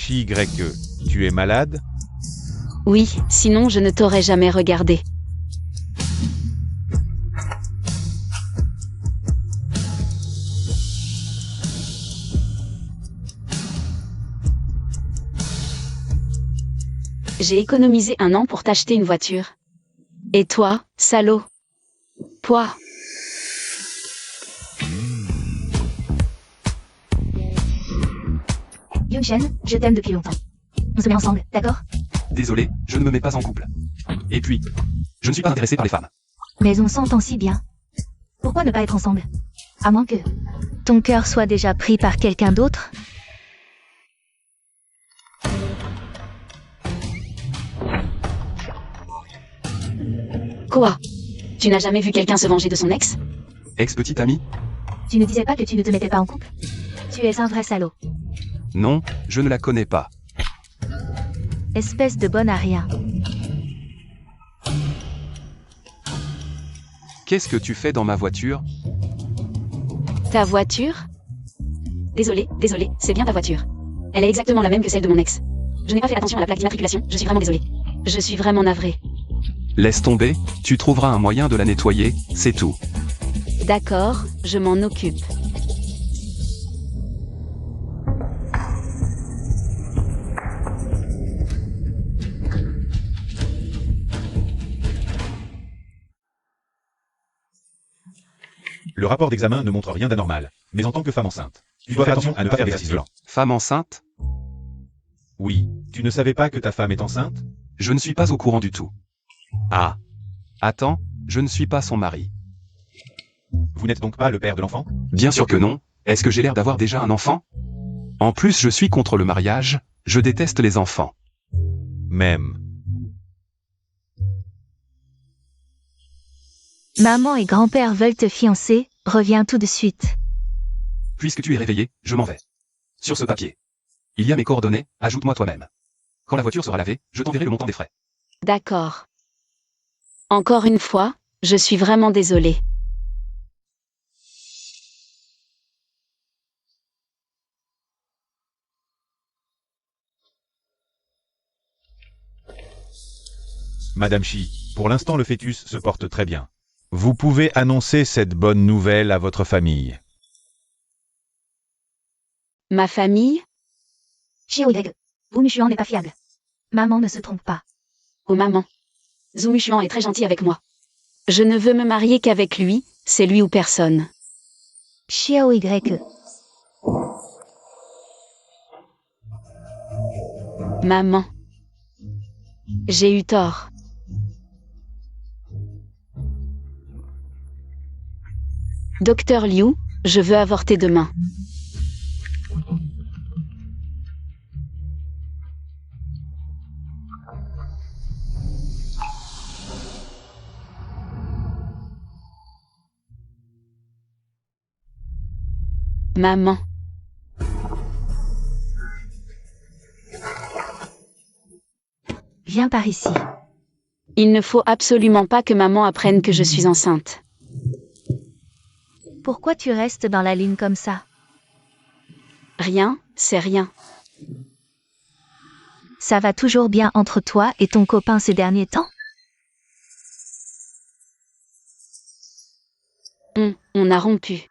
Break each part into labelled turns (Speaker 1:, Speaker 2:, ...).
Speaker 1: Chi-Y-E, tu es malade?
Speaker 2: Oui, sinon je ne t'aurais jamais regardé. J'ai économisé 1 an pour t'acheter une voiture. Et toi, salaud? Pouah.
Speaker 3: Yun-Shen, je t'aime depuis longtemps. On se met ensemble, d'accord?
Speaker 4: Désolé, je ne me mets pas en couple. Et puis, je ne suis pas intéressé par les femmes.
Speaker 3: Mais on s'entend si bien. Pourquoi ne pas être ensemble? À moins que ton cœur soit déjà pris par quelqu'un d'autre?
Speaker 2: Quoi? Tu n'as jamais vu quelqu'un se venger de son ex?
Speaker 4: Ex-petite amie?
Speaker 3: Tu ne disais pas que tu ne te mettais pas en couple? Tu es un vrai salaud.
Speaker 4: Non, je ne la connais pas.
Speaker 3: Espèce de bonne à rien.
Speaker 4: Qu'est-ce que tu fais dans ma voiture?
Speaker 2: Ta voiture? Désolé, c'est bien ta voiture. Elle est exactement la même que celle de mon ex. Je n'ai pas fait attention à la plaque d'immatriculation, je suis vraiment désolé. Je suis vraiment navré.
Speaker 4: Laisse tomber, tu trouveras un moyen de la nettoyer, c'est tout.
Speaker 2: D'accord, je m'en occupe.
Speaker 1: Le rapport d'examen ne montre rien d'anormal, mais en tant que femme enceinte, tu dois faire attention à ne pas faire d'exercice violent.
Speaker 4: Femme enceinte?
Speaker 1: Oui, tu ne savais pas que ta femme est enceinte?
Speaker 4: Je ne suis pas au courant du tout.
Speaker 1: Ah,
Speaker 4: Attends, je ne suis pas son mari.
Speaker 1: vous n'êtes donc pas le père de l'enfant?
Speaker 4: Bien sûr que non. Est-ce que j'ai l'air d'avoir déjà un enfant? En plus, je suis contre le mariage, je déteste les enfants.
Speaker 1: Même.
Speaker 3: Maman et grand-père veulent te fiancer, reviens tout de suite.
Speaker 4: Puisque tu es réveillé, je m'en vais. Sur ce papier. Il y a mes coordonnées, ajoute-moi toi-même. Quand la voiture sera lavée, je t'enverrai le montant des frais.
Speaker 2: D'accord. Encore une fois, je suis vraiment désolée.
Speaker 1: Madame Chi, pour l'instant le fœtus se porte très bien. Vous pouvez annoncer cette bonne nouvelle à votre famille.
Speaker 2: Ma famille?
Speaker 3: Xiaoyue, Wu Mushuan n'est pas fiable. Maman ne se trompe pas.
Speaker 2: Oh maman. Zhu Mushuan est très gentil avec moi. Je ne veux me marier qu'avec lui, c'est lui ou personne.
Speaker 3: Xiaoyue.
Speaker 2: Maman. J'ai eu tort. Docteur Liu, je veux avorter demain. Maman.
Speaker 3: Viens par ici.
Speaker 2: Il ne faut absolument pas que maman apprenne que je suis enceinte.
Speaker 3: Pourquoi tu restes dans la ligne comme ça?
Speaker 2: Rien, c'est rien.
Speaker 3: Ça va toujours bien entre toi et ton copain ces derniers temps?
Speaker 2: On a rompu.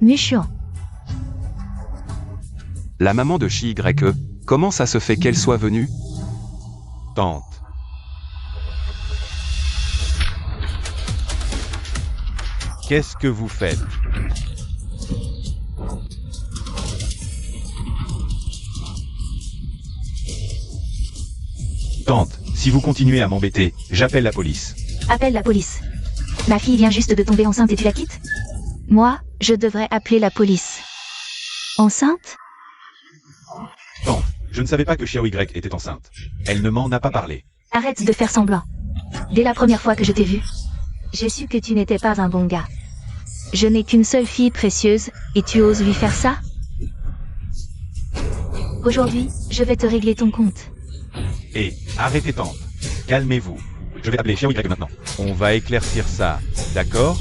Speaker 3: Mushuan.
Speaker 4: La maman de Chi-Y-E, comment ça se fait qu'elle soit venue?
Speaker 1: Tante. Qu'est-ce que vous faites? Tante, si vous continuez à m'embêter, j'appelle la police.
Speaker 3: Appelle la police. Ma fille vient juste de tomber enceinte et tu la quittes? Moi, je devrais appeler la police. Enceinte?
Speaker 1: Tante, je ne savais pas que Xiaoy était enceinte. Elle ne m'en a pas parlé.
Speaker 3: Arrête de faire semblant. Dès la première fois que je t'ai vu, j'ai su que tu n'étais pas un bon gars. Je n'ai qu'une seule fille précieuse, et tu oses lui faire ça? Aujourd'hui, je vais te régler ton compte.
Speaker 1: Et arrêtez tante. Calmez-vous. Je vais appeler Xiao Y maintenant. On va éclaircir ça, d'accord?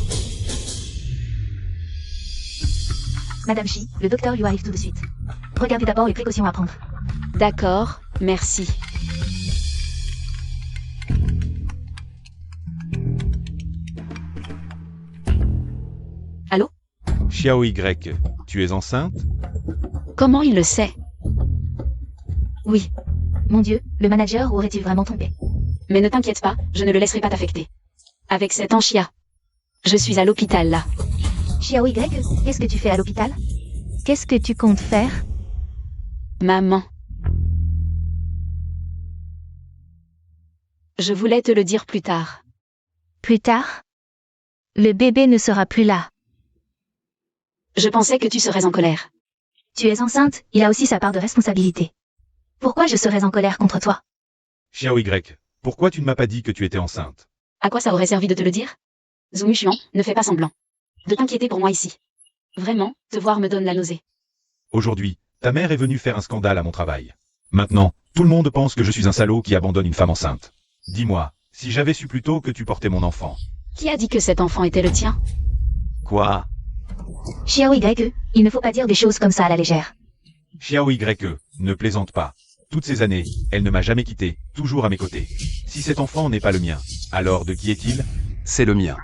Speaker 3: Madame Shi, le docteur Yu arrive tout de suite. Regardez d'abord les précautions à prendre.
Speaker 2: D'accord, merci. Allô?
Speaker 1: Xiao Y, tu es enceinte?
Speaker 2: Comment il le sait? Oui,
Speaker 3: Mon Dieu, le manager aurait-il vraiment trompé?
Speaker 2: mais ne t'inquiète pas, je ne le laisserai pas t'affecter. Avec cet Anxia. Je suis à l'hôpital là.
Speaker 3: Xiao Y, qu'est-ce que tu fais à l'hôpital? Qu'est-ce que tu comptes faire?
Speaker 2: Maman. Je voulais te le dire plus tard.
Speaker 3: Plus tard? Le bébé ne sera plus là.
Speaker 2: Je pensais que tu serais en colère.
Speaker 3: Tu es enceinte, il a aussi sa part de responsabilité. Pourquoi je serais en colère contre toi?
Speaker 1: Xiao Y, pourquoi tu ne m'as pas dit que tu étais enceinte?
Speaker 2: À quoi ça aurait servi de te le dire? Zhou Xuan, ne fais pas semblant. De t'inquiéter pour moi ici. Vraiment, te voir me donne la nausée.
Speaker 1: Aujourd'hui, ta mère est venue faire un scandale à mon travail. Maintenant, tout le monde pense que je suis un salaud qui abandonne une femme enceinte. Dis-moi, si j'avais su plus tôt que tu portais mon enfant.
Speaker 2: Qui a dit que cet enfant était le tien?
Speaker 1: Quoi?
Speaker 3: Xiao Y, il ne faut pas dire des choses comme ça à la légère.
Speaker 1: Xiao Y, ne plaisante pas. Toutes ces années, elle ne m'a jamais quitté, toujours à mes côtés. Si cet enfant n'est pas le mien, alors de qui est-il?
Speaker 4: C'est le mien.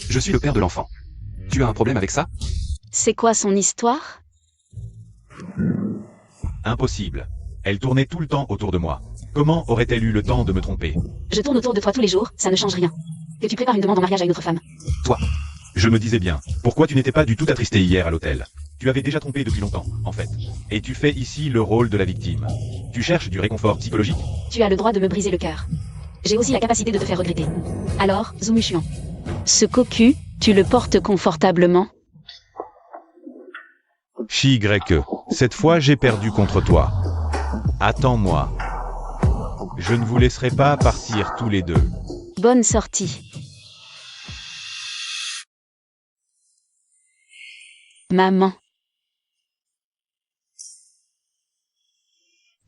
Speaker 4: Je suis le père de l'enfant. Tu as un problème avec ça?
Speaker 2: C'est quoi son histoire?
Speaker 1: Impossible. Elle tournait tout le temps autour de moi. Comment aurait-elle eu le temps de me tromper?
Speaker 2: Je tourne autour de toi tous les jours, ça ne change rien. Que tu prépares une demande en mariage à une autre femme.
Speaker 1: Toi. Je me disais bien, pourquoi tu n'étais pas du tout attristé hier à l'hôtel? Tu avais déjà trompé depuis longtemps, en fait. Et tu fais ici le rôle de la victime. Tu cherches du réconfort psychologique?
Speaker 2: Tu as le droit de me briser le cœur. J'ai aussi la capacité de te faire regretter. Alors, Zhou Xuan. Ce cocu, tu le portes confortablement?
Speaker 1: Chi Y, cette fois j'ai perdu contre toi. Attends-moi. Je ne vous laisserai pas partir tous les deux.
Speaker 2: Bonne sortie. Maman.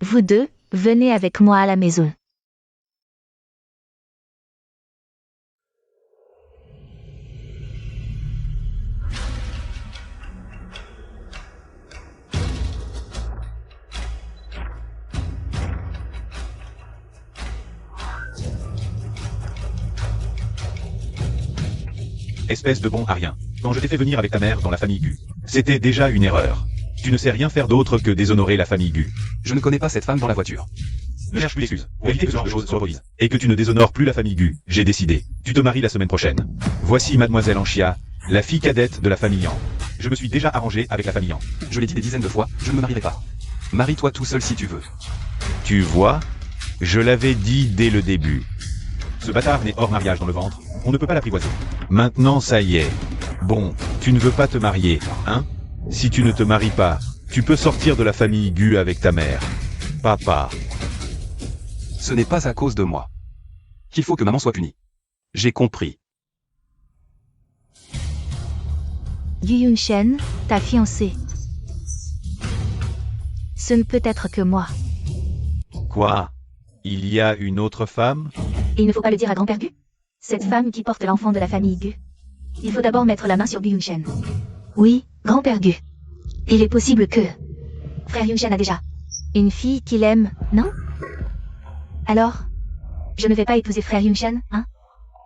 Speaker 3: Vous deux, venez avec moi à la maison.
Speaker 1: Espèce de bon à rien. Quand je t'ai fait venir avec ta mère dans la famille Gu, c'était déjà une erreur. Tu ne sais rien faire d'autre que déshonorer la famille Gu.
Speaker 4: Je ne connais pas cette femme dans la voiture.
Speaker 1: Ne cherche plus d'excuses. Pour éviter que ce genre de choses se reproduisent. Et que tu ne déshonores plus la famille Gu, j'ai décidé. Tu te maries la semaine prochaine. Voici mademoiselle Anxia, la fille cadette de la famille Yang. Je me suis déjà arrangé avec la famille Yang.
Speaker 4: Je l'ai dit des dizaines de fois, je ne me marierai pas. Marie-toi tout seul si tu veux.
Speaker 1: Tu vois? Je l'avais dit dès le début. Ce bâtard n'est hors mariage dans le ventre, on ne peut pas l'apprivoiser. Maintenant ça y est. Bon, tu ne veux pas te marier, hein? Si tu ne te maries pas, tu peux sortir de la famille Gu avec ta mère. Papa.
Speaker 4: Ce n'est pas à cause de moi qu'il faut que maman soit punie. J'ai compris.
Speaker 3: Yu Yunshen, ta fiancée. Ce ne peut être que moi.
Speaker 1: Quoi? Il y a une autre femme?
Speaker 3: Et il ne faut pas le dire à grand-père Gu. Cette femme qui porte l'enfant de la famille Gu. Il faut d'abord mettre la main sur Gu Yunshen. Oui, grand-père Gu. Il est possible que... Frère Yunshen a déjà... une fille qu'il aime, non? Alors? Je ne vais pas épouser frère Yunshen, hein?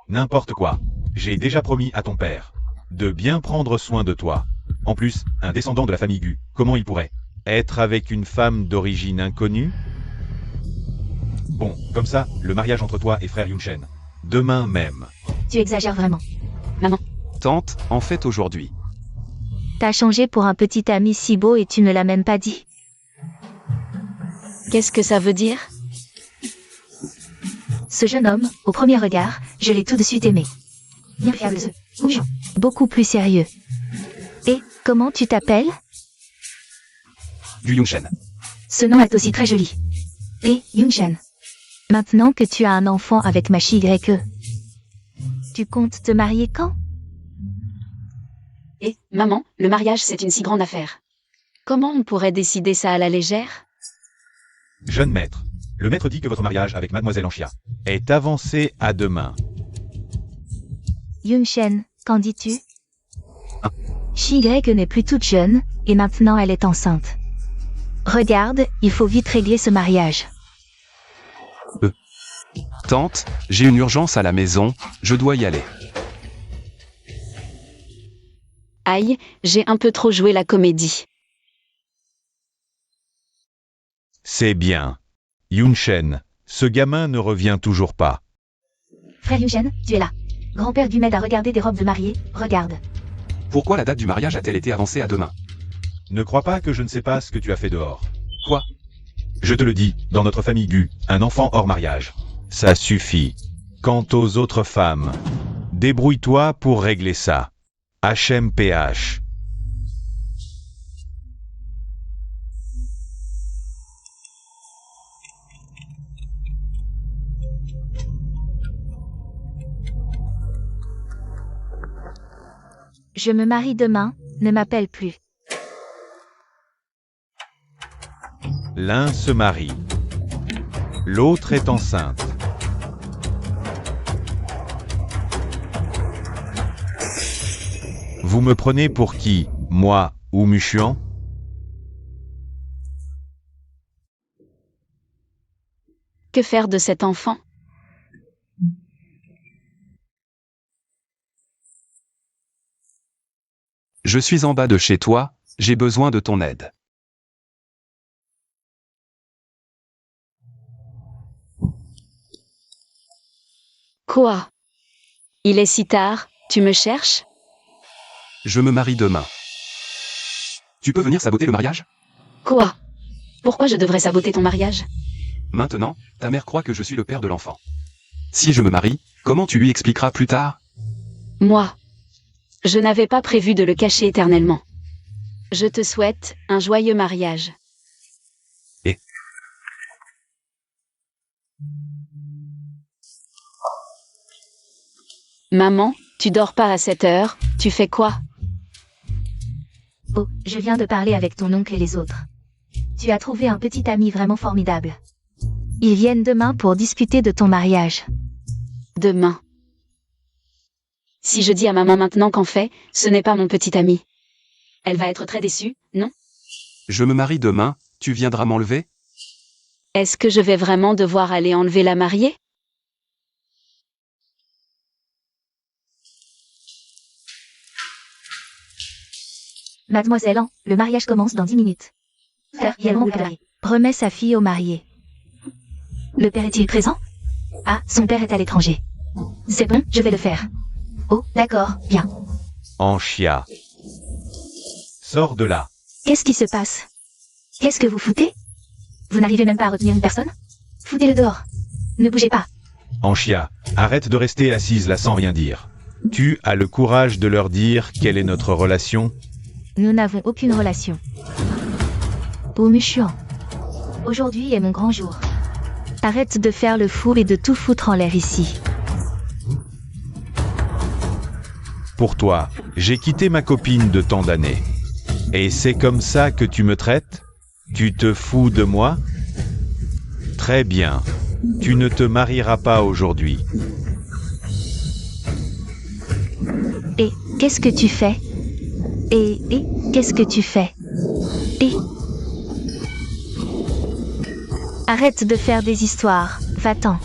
Speaker 1: N'importe quoi. J'ai déjà promis à ton père de bien prendre soin de toi. En plus, un descendant de la famille Gu, comment il pourrait être avec une femme d'origine inconnue? Bon, comme ça, le mariage entre toi et frère Yunshen. Demain même.
Speaker 3: Tu exagères vraiment.
Speaker 2: Maman.
Speaker 4: Tante, en fait aujourd'hui.
Speaker 3: T'as changé pour un petit ami si beau et tu ne l'as même pas dit.
Speaker 2: Qu'est-ce que ça veut dire?
Speaker 3: Ce jeune homme, au premier regard, je l'ai tout de suite aimé. Bien fiable, bougeant, beaucoup plus sérieux. Et, comment tu t'appelles?
Speaker 4: Gu Yongshen.
Speaker 3: Ce nom est aussi très joli. Et, Yongshen. Maintenant que tu as un enfant avec ma Y, tu comptes te marier quand?
Speaker 2: Et, maman, le mariage c'est une si grande affaire. Comment on pourrait décider ça à la légère?
Speaker 1: Jeune maître, le maître dit que votre mariage avec mademoiselle Anxia est avancé à demain.
Speaker 3: Yongshen, qu'en dis-tu? Y n'est plus toute jeune, et maintenant elle est enceinte. Regarde, il faut vite régler ce mariage.
Speaker 4: Tante, j'ai une urgence à la maison, je dois y aller.
Speaker 2: Aïe, j'ai un peu trop joué la comédie.
Speaker 1: C'est bien. Yongshen, ce gamin ne revient toujours pas.
Speaker 3: Frère Yongshen, tu es là. Grand-père Gu m'aide à regarder des robes de mariée, regarde.
Speaker 4: Pourquoi la date du mariage a-t-elle été avancée à demain?
Speaker 1: Ne crois pas que je ne sais pas ce que tu as fait dehors.
Speaker 4: Quoi?
Speaker 1: Je te le dis, dans notre famille Gu, un enfant hors mariage. Ça suffit. Quant aux autres femmes, débrouille-toi pour régler ça. HMPH.
Speaker 3: Je me marie demain, ne m'appelle plus.
Speaker 1: L'un se marie. L'autre est enceinte. Vous me prenez pour qui, moi ou Mushuan?
Speaker 2: Que faire de cet enfant?
Speaker 4: Je suis en bas de chez toi, j'ai besoin de ton aide.
Speaker 2: Quoi? Il est si tard, tu me cherches?
Speaker 4: Je me marie demain. Tu peux venir saboter le mariage?
Speaker 2: Quoi? Pourquoi je devrais saboter ton mariage?
Speaker 4: Maintenant, ta mère croit que je suis le père de l'enfant. Si je me marie, comment tu lui expliqueras plus tard?
Speaker 2: Moi. Je n'avais pas prévu de le cacher éternellement. Je te souhaite un joyeux mariage.
Speaker 4: Et?
Speaker 2: Maman, tu dors pas à cette heure, tu fais quoi?
Speaker 3: Oh, je viens de parler avec ton oncle et les autres. Tu as trouvé un petit ami vraiment formidable. Ils viennent demain pour discuter de ton mariage.
Speaker 2: Demain. Si je dis à maman maintenant qu'en fait, ce n'est pas mon petit ami. Elle va être très déçue, non?
Speaker 4: Je me marie demain, tu viendras m'enlever?
Speaker 2: Est-ce que je vais vraiment devoir aller enlever la mariée?
Speaker 3: Mademoiselle An, le mariage commence dans 10 minutes. Frère Yelmon remet sa fille au marié. Le père est-il présent? Ah, son père est à l'étranger. C'est bon, je vais le faire. Oh, d'accord, bien.
Speaker 1: Anxia. Sors de là.
Speaker 3: Qu'est-ce qui se passe? Qu'est-ce que vous foutez? Vous n'arrivez même pas à retenir une personne? Foutez-le dehors. Ne bougez pas.
Speaker 1: Anxia, arrête de rester assise là sans rien dire. Tu as le courage de leur dire quelle est notre relation?
Speaker 3: Nous n'avons aucune relation. Oh Mushuan. Aujourd'hui est mon grand jour. Arrête de faire le fou et de tout foutre en l'air ici.
Speaker 1: Pour toi, j'ai quitté ma copine de tant d'années. Et c'est comme ça que tu me traites? Tu te fous de moi? Très bien. Tu ne te marieras pas aujourd'hui.
Speaker 3: Et qu'est-ce que tu fais? Et qu'est-ce que tu fais? Et arrête de faire des histoires, va-t'en.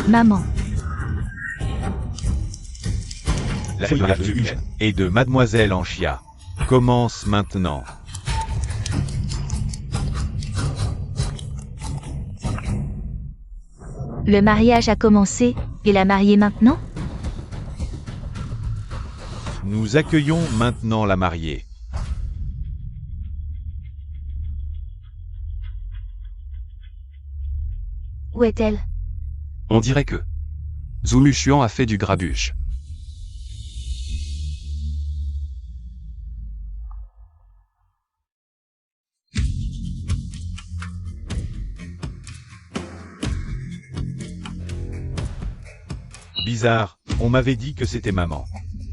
Speaker 3: Maman.
Speaker 1: La fille de Gu et de mademoiselle Anxia commence maintenant.
Speaker 3: Le mariage a commencé, et la mariée maintenant?
Speaker 1: Nous accueillons maintenant la mariée.
Speaker 3: Où est-elle?
Speaker 4: On dirait que Zhu Xuan a fait du grabuge.
Speaker 1: Bizarre, on m'avait dit que c'était maman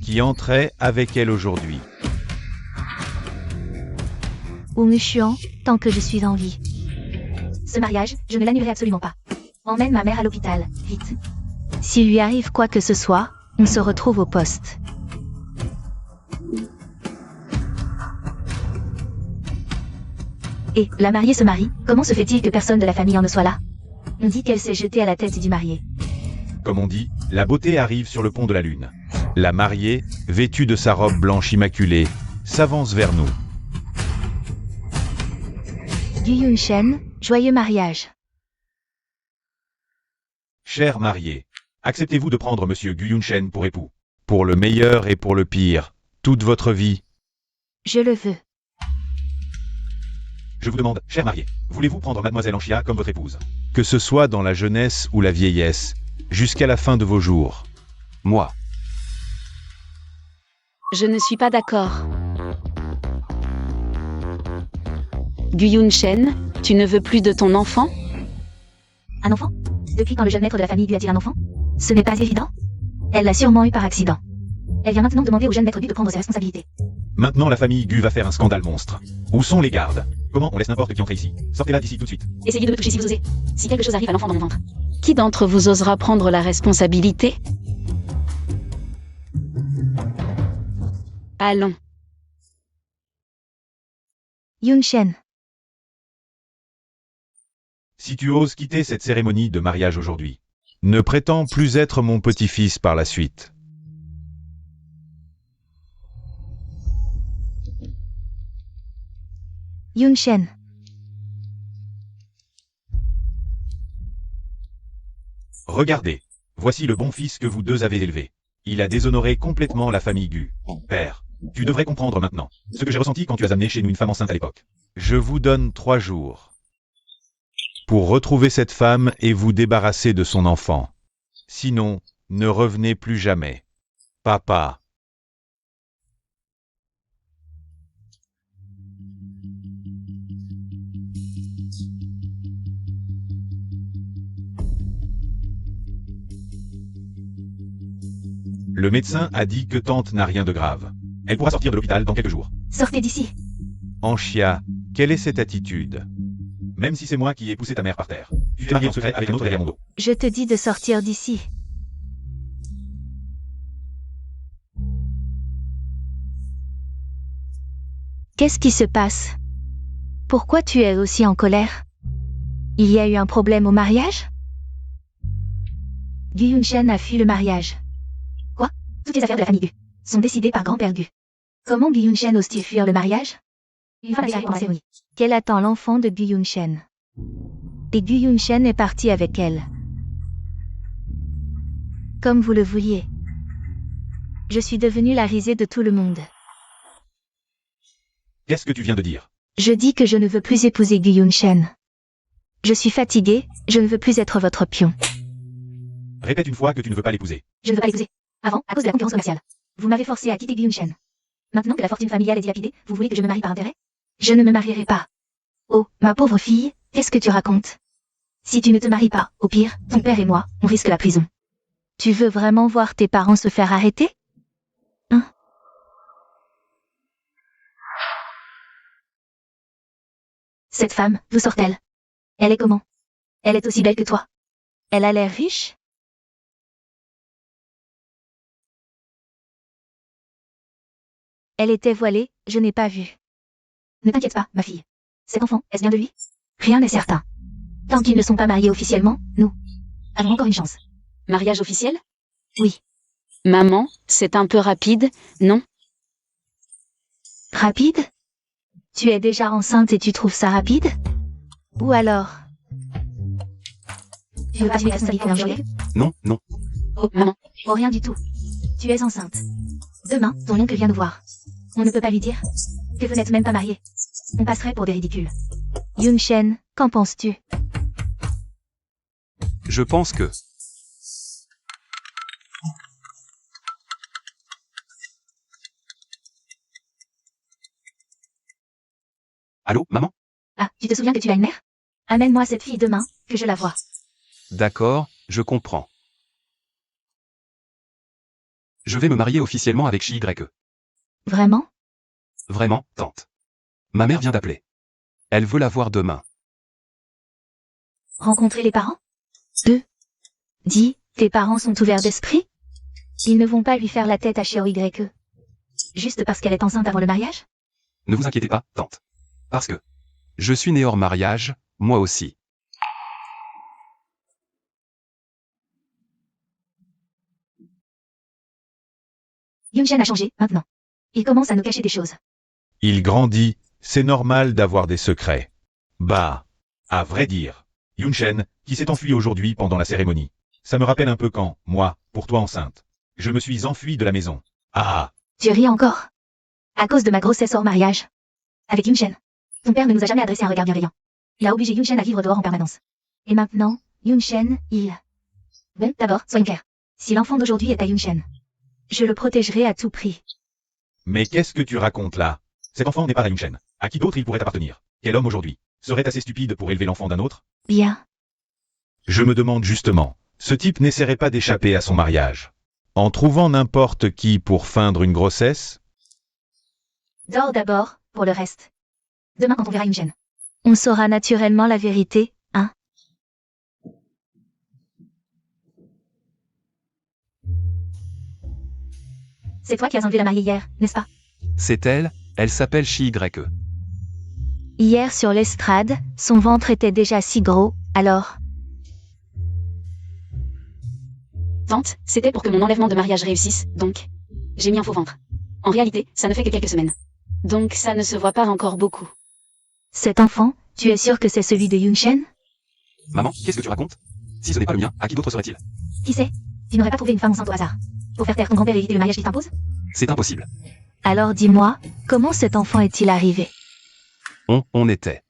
Speaker 1: qui entrait avec elle aujourd'hui.
Speaker 3: Wu Xuan, tant que je suis en vie. Ce mariage, je ne l'annulerai absolument pas. Emmène ma mère à l'hôpital, vite. S'il lui arrive quoi que ce soit, on se retrouve au poste. Et, la mariée se marie, comment se fait-il que personne de la famille en ne soit là? On dit qu'elle s'est jetée à la tête du marié.
Speaker 1: Comme on dit, la beauté arrive sur le pont de la lune. La mariée, vêtue de sa robe blanche immaculée, s'avance vers nous.
Speaker 3: Gu Yunshen, joyeux mariage.
Speaker 1: Cher marié, acceptez-vous de prendre monsieur Gu Yunshen pour époux? Pour le meilleur et pour le pire, toute votre vie.
Speaker 3: Je le veux.
Speaker 1: Je vous demande, cher marié, voulez-vous prendre mademoiselle Anxia comme votre épouse? Que ce soit dans la jeunesse ou la vieillesse, jusqu'à la fin de vos jours.
Speaker 4: Moi.
Speaker 2: Je ne suis pas d'accord. Gu Yunshen, tu ne veux plus de ton enfant?
Speaker 3: Un enfant? Depuis quand le jeune maître de la famille lui a-t-il un enfant? Ce n'est pas évident. Elle l'a sûrement eu par accident. Elle vient maintenant demander au jeune maître Gu de prendre ses responsabilités.
Speaker 1: Maintenant la famille Gu va faire un scandale monstre. Où sont les gardes? Comment on laisse n'importe qui entrer ici? Sortez-la d'ici tout de suite.
Speaker 2: Essayez de me toucher si vous osez. Si quelque chose arrive à l'enfant dans mon ventre. Qui d'entre vous osera prendre la responsabilité? Allons.
Speaker 3: Yunshen.
Speaker 1: Si tu oses quitter cette cérémonie de mariage aujourd'hui, ne prétends plus être mon petit-fils par la suite.
Speaker 3: Yunshen.
Speaker 1: Regardez, voici le bon fils que vous deux avez élevé. Il a déshonoré complètement la famille Gu. Père, tu devrais comprendre maintenant ce que j'ai ressenti quand tu as amené chez nous une femme enceinte à l'époque. Je vous donne 3 jours pour retrouver cette femme et vous débarrasser de son enfant. Sinon, ne revenez plus jamais. Papa. Le médecin a dit que tante n'a rien de grave. Elle pourra sortir de l'hôpital dans quelques jours.
Speaker 3: Sortez d'ici.
Speaker 1: Anxia, quelle est cette attitude? Même si c'est moi qui ai poussé ta mère par terre, tu t'es marié en secret avec un autre derrière mon dos.
Speaker 3: Je te dis de sortir d'ici. Qu'est-ce qui se passe? Pourquoi tu es aussi en colère? Il y a eu un problème au mariage? Gu Yunshen a fui le mariage. Quoi? Toutes les affaires de la famille Gu sont décidées par grand-père Gu. Comment Gu Yunshen ose-t-il fuir le mariage? Une femme pendant la cérémonie. Qu'elle attend l'enfant de Gu Yunshen. Et Gu Yunshen est parti avec elle. Comme vous le vouliez. Je suis devenue la risée de tout le monde.
Speaker 1: Qu'est-ce que tu viens de dire?
Speaker 3: Je dis que je ne veux plus épouser Gu Yunshen. Je suis fatiguée, je ne veux plus être votre pion.
Speaker 1: Répète une fois que tu ne veux pas l'épouser.
Speaker 3: Je ne veux pas l'épouser. Avant, à cause de la concurrence commerciale. Vous m'avez forcé à quitter Gu Yunshen. Maintenant que la fortune familiale est dilapidée, vous voulez que je me marie par intérêt? Je ne me marierai pas. Oh, ma pauvre fille, qu'est-ce que tu racontes? Si tu ne te maries pas, au pire, ton père et moi, on risque la prison. Tu veux vraiment voir tes parents se faire arrêter? Hein? Cette femme, d'où sort-elle? Elle est comment? Elle est aussi belle que toi. Elle a l'air riche? Elle était voilée, je n'ai pas vu. Ne t'inquiète pas, ma fille. Cet enfant, est-ce bien de lui? Rien n'est certain. Tant qu'ils ne sont pas mariés officiellement, nous avons encore une chance.
Speaker 2: Mariage officiel?
Speaker 3: Oui.
Speaker 2: Maman, c'est un peu rapide, non?
Speaker 3: Rapide? Tu es déjà enceinte et tu trouves ça rapide? Ou alors? Tu veux pas assumer la responsabilité d'un journée?
Speaker 4: Non, non.
Speaker 2: Oh, maman.
Speaker 3: Oh, rien du tout. Tu es enceinte. Demain, ton oncle vient nous voir. On ne peut pas lui dire que vous n'êtes même pas mariés. On passerait pour des ridicules. Yunshen, qu'en penses-tu?
Speaker 4: Je pense que... Allô, maman?
Speaker 3: Ah, tu te souviens que tu as une mère? Amène-moi cette fille demain, que je la vois.
Speaker 4: D'accord, je comprends. Je vais me marier officiellement avec Chi YE.
Speaker 3: Vraiment?
Speaker 4: Vraiment, tante. Ma mère vient d'appeler. Elle veut la voir demain.
Speaker 3: Rencontrer les parents? Dis, tes parents sont ouverts d'esprit? Ils ne vont pas lui faire la tête à Shiro YE. Juste parce qu'elle est enceinte avant le mariage?
Speaker 4: Ne vous inquiétez pas, tante. Parce que... Je suis né hors mariage, moi aussi.
Speaker 3: Yunshen a changé, maintenant. Il commence à nous cacher des choses.
Speaker 1: Il grandit, c'est normal d'avoir des secrets. Bah, à vrai dire, Yunshen, qui s'est enfui aujourd'hui pendant la cérémonie. Ça me rappelle un peu quand, moi, pour toi enceinte, je me suis enfui de la maison. Ah,
Speaker 3: Tu ris encore? À cause de ma grossesse hors mariage. Avec Yunshen. Ton père ne nous a jamais adressé un regard bienveillant. Il a obligé Yunshen à vivre dehors en permanence. Et maintenant, Yunshen, il... Bon, d'abord, soyons clairs. Si l'enfant d'aujourd'hui est à Yunshen, je le protégerai à tout prix.
Speaker 1: mais qu'est-ce que tu racontes là? Cet enfant n'est pas à Yunshen. À qui d'autre il pourrait appartenir? Quel homme aujourd'hui serait assez stupide pour élever l'enfant d'un autre?
Speaker 3: Bien.
Speaker 1: Je me demande justement, ce type n'essaierait pas d'échapper à son mariage en trouvant n'importe qui pour feindre une grossesse?
Speaker 3: Dors d'abord, pour le reste. Demain quand on verra Yunshen, on saura naturellement la vérité, hein? C'est toi qui as enlevé la mariée hier, n'est-ce pas?
Speaker 4: C'est elle s'appelle Chi YE.
Speaker 3: Hier sur l'estrade, son ventre était déjà si gros, alors...
Speaker 2: Tante, c'était pour que mon enlèvement de mariage réussisse, donc. J'ai mis un faux ventre. En réalité, ça ne fait que quelques semaines. Donc ça ne se voit pas encore beaucoup.
Speaker 3: Cet enfant, tu es sûr que c'est celui de Yunshen?
Speaker 4: Maman, qu'est-ce que tu racontes? Si ce n'est pas le mien, à qui d'autre serait-il?
Speaker 3: Qui sait? Tu n'aurais pas trouvé une femme enceinte au hasard pour faire taire ton grand-père et éviter le mariage qu'il t'impose?
Speaker 4: C'est impossible.
Speaker 3: Alors dis-moi, comment cet enfant est-il arrivé?
Speaker 4: On était.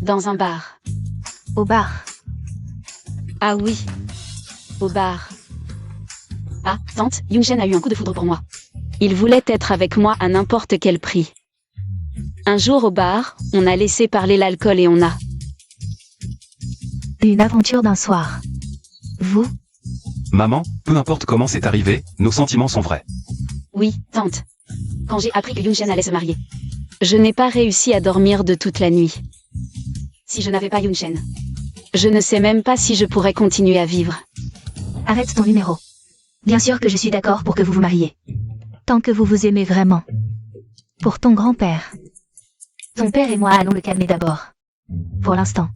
Speaker 2: Dans un bar.
Speaker 3: Au bar.
Speaker 2: Ah oui. Au bar. Ah, tante, Yunshen a eu un coup de foudre pour moi. Il voulait être avec moi à n'importe quel prix. Un jour au bar, on a laissé parler l'alcool et on a...
Speaker 3: Une aventure d'un soir. Vous?
Speaker 4: Maman, peu importe comment c'est arrivé, nos sentiments sont vrais.
Speaker 2: Oui, tante. Quand j'ai appris que Yunshen allait se marier, je n'ai pas réussi à dormir de toute la nuit. Si je n'avais pas Yunshen, je ne sais même pas si je pourrais continuer à vivre.
Speaker 3: Arrête ton numéro. Bien sûr que je suis d'accord pour que vous vous mariez. Tant que vous vous aimez vraiment. Pour ton grand-père. Ton père et moi allons le calmer d'abord. Pour l'instant.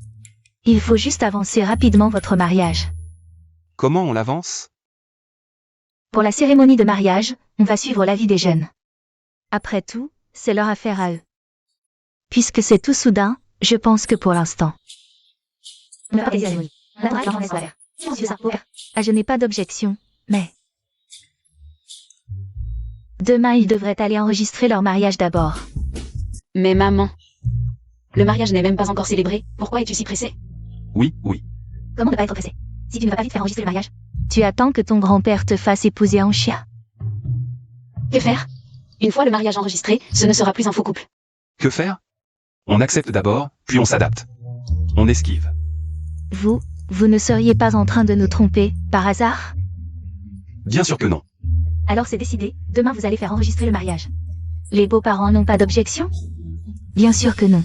Speaker 3: Il faut juste avancer rapidement votre mariage.
Speaker 4: Comment on l'avance?
Speaker 3: Pour la cérémonie de mariage, on va suivre l'avis des jeunes. Après tout, c'est leur affaire à eux. Puisque c'est tout soudain, je pense que pour l'instant. On n'a pas organisé la cérémonie. On attendra que l'enfant naisse, on va faire. Silencieux ça, ouvert. Ah, je n'ai pas d'objection, mais... Demain, ils devraient aller enregistrer leur mariage d'abord.
Speaker 2: Mais maman, le mariage n'est même pas encore célébré, pourquoi es-tu si pressée?
Speaker 4: Oui.
Speaker 3: Comment ne pas être pressé? Si tu ne vas pas vite faire enregistrer le mariage, tu attends que ton grand-père te fasse épouser en chia.
Speaker 2: Que faire? Une fois le mariage enregistré, ce ne sera plus un faux couple.
Speaker 4: Que faire? On accepte d'abord, puis on s'adapte. On esquive.
Speaker 3: Vous ne seriez pas en train de nous tromper, par hasard?
Speaker 4: Bien sûr que non.
Speaker 3: Alors c'est décidé, demain vous allez faire enregistrer le mariage. Les beaux-parents n'ont pas d'objection? Bien sûr que non.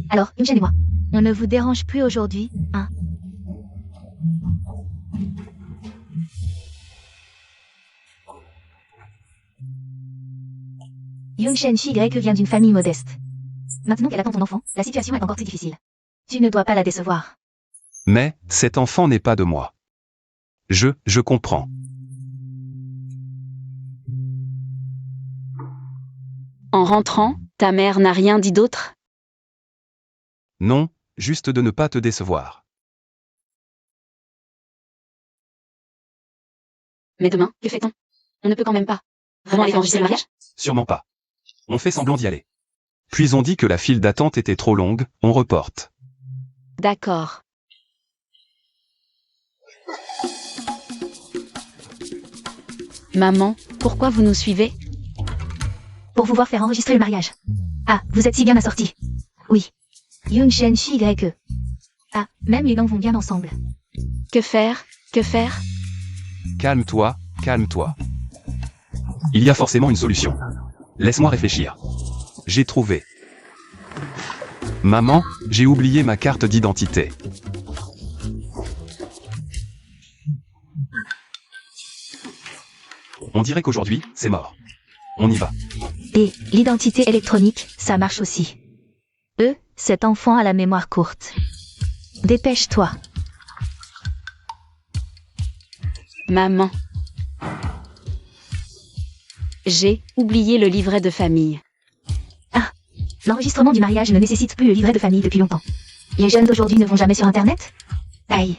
Speaker 3: Alors, Yunshen et moi, on ne vous dérange plus aujourd'hui, hein? Yunshen Chi YE vient d'une famille modeste. Maintenant qu'elle attend ton enfant, la situation est encore plus difficile. Tu ne dois pas la décevoir.
Speaker 4: Mais, cet enfant n'est pas de moi. Je comprends.
Speaker 2: En rentrant, ta mère n'a rien dit d'autre?
Speaker 4: Non, juste de ne pas te décevoir.
Speaker 2: Mais demain, que fait-on? On ne peut quand même pas. Vraiment aller enregistrer le mariage?
Speaker 4: Sûrement pas. On fait semblant d'y aller. Puis on dit que la file d'attente était trop longue, on reporte.
Speaker 2: D'accord. Maman, pourquoi vous nous suivez?
Speaker 3: Pour vous voir faire enregistrer le mariage. Ah, vous êtes si bien assortis. Oui. Youngshen Shi Y. Ah, même les langues vont bien ensemble.
Speaker 2: Que faire? Que faire?
Speaker 4: Calme-toi, calme-toi. Il y a forcément une solution. Laisse-moi réfléchir. J'ai trouvé. Maman, j'ai oublié ma carte d'identité. On dirait qu'aujourd'hui, c'est mort. On y va.
Speaker 3: Et l'identité électronique, ça marche aussi. Cet enfant a la mémoire courte. Dépêche-toi.
Speaker 2: Maman. J'ai oublié le livret de famille.
Speaker 3: L'enregistrement du mariage ne nécessite plus le livret de famille depuis longtemps. Les jeunes d'aujourd'hui ne vont jamais sur Internet? Aïe.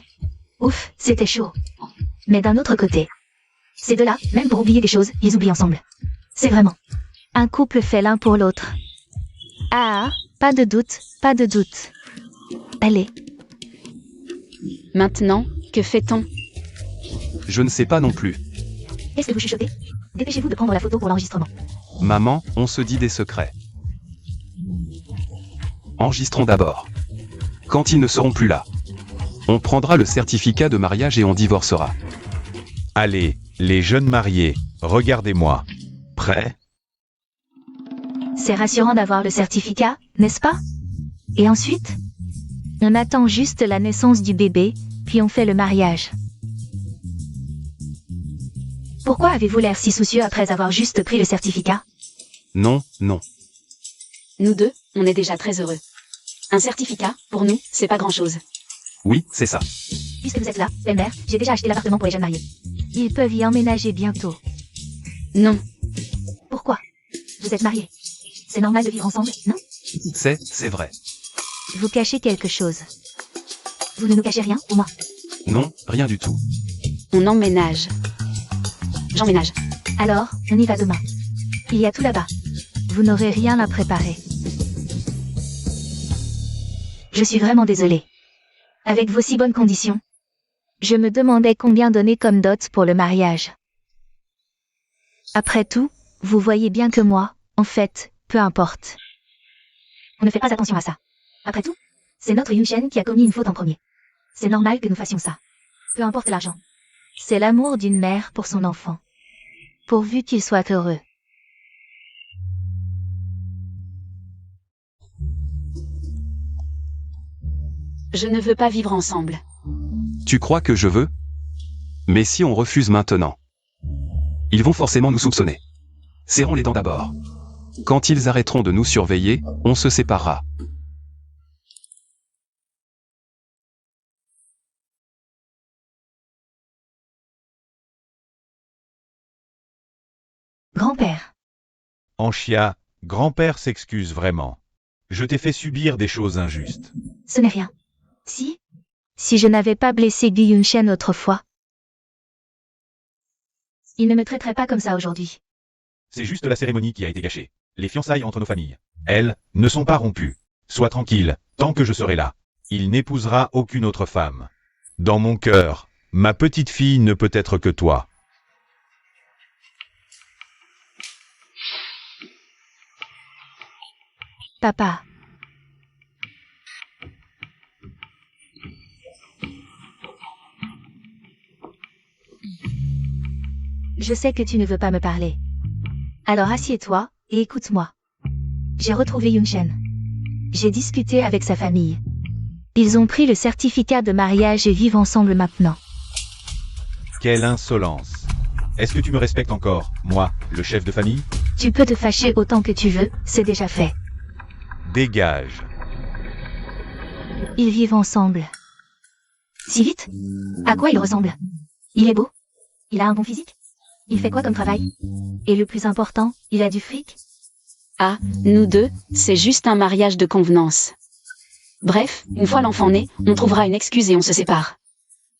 Speaker 3: Ouf, c'était chaud. Mais d'un autre côté, ces deux-là, même pour oublier des choses, ils oublient ensemble. C'est vraiment. Un couple fait l'un pour l'autre. Ah, pas de doute, pas de doute. Allez.
Speaker 2: Maintenant, que fait-on?
Speaker 4: Je ne sais pas non plus.
Speaker 3: Qu'est-ce que vous chuchotez? Dépêchez-vous de prendre la photo pour l'enregistrement.
Speaker 4: Maman, on se dit des secrets. Enregistrons d'abord. Quand ils ne seront plus là, on prendra le certificat de mariage et on divorcera.
Speaker 1: Allez, les jeunes mariés, regardez-moi. Prêts?
Speaker 3: C'est rassurant d'avoir le certificat, n'est-ce pas? Et ensuite? On attend juste la naissance du bébé, puis on fait le mariage. Pourquoi avez-vous l'air si soucieux après avoir juste pris le certificat?
Speaker 4: Non, non.
Speaker 2: Nous deux, on est déjà très heureux. Un certificat, pour nous, c'est pas grand-chose.
Speaker 4: Oui, c'est ça.
Speaker 3: Puisque vous êtes là, belle-mère, j'ai déjà acheté l'appartement pour les jeunes mariés. Ils peuvent y emménager bientôt.
Speaker 2: Non.
Speaker 3: Pourquoi? Vous êtes mariés. C'est normal de vivre ensemble, non?
Speaker 4: C'est vrai.
Speaker 3: Vous cachez quelque chose. Vous ne nous cachez rien, ou moi?
Speaker 4: Non, rien du tout.
Speaker 2: On emménage. J'emménage.
Speaker 3: Alors, on y va demain. Il y a tout là-bas. Vous n'aurez rien à préparer. Je suis vraiment désolée. Avec vos si bonnes conditions. Je me demandais combien donner comme dot pour le mariage. Après tout, vous voyez bien que moi, en fait, peu importe. On ne fait pas attention à ça. Après tout, c'est notre Youngshen qui a commis une faute en premier. C'est normal que nous fassions ça. Peu importe l'argent. C'est l'amour d'une mère pour son enfant. Pourvu qu'il soit heureux.
Speaker 2: Je ne veux pas vivre ensemble.
Speaker 4: Tu crois que je veux? Mais si on refuse maintenant, ils vont forcément nous soupçonner. Serrons les dents d'abord. Quand ils arrêteront de nous surveiller, on se séparera.
Speaker 3: Grand-père.
Speaker 1: Anchia, grand-père s'excuse vraiment. Je t'ai fait subir des choses injustes.
Speaker 3: Ce n'est rien. Si je n'avais pas blessé Gu Youngshen autrefois, il ne me traiterait pas comme ça aujourd'hui.
Speaker 1: C'est juste la cérémonie qui a été gâchée. Les fiançailles entre nos familles. Elles ne sont pas rompues. Sois tranquille, tant que je serai là. Il n'épousera aucune autre femme. Dans mon cœur, ma petite fille ne peut être que toi.
Speaker 3: Papa. Je sais que tu ne veux pas me parler. Alors assieds-toi, et écoute-moi. J'ai retrouvé Youngshen. J'ai discuté avec sa famille. Ils ont pris le certificat de mariage et vivent ensemble maintenant.
Speaker 1: Quelle insolence. Est-ce que tu me respectes encore, moi, le chef de famille?
Speaker 3: Tu peux te fâcher autant que tu veux, c'est déjà fait.
Speaker 1: Dégage.
Speaker 3: Ils vivent ensemble. Si vite? À quoi il ressemble? Il est beau? Il a un bon physique? Il fait quoi comme travail? Et le plus important, il a du fric?
Speaker 2: Ah, nous deux, c'est juste un mariage de convenance. Bref, une fois l'enfant né, on trouvera une excuse et on se sépare.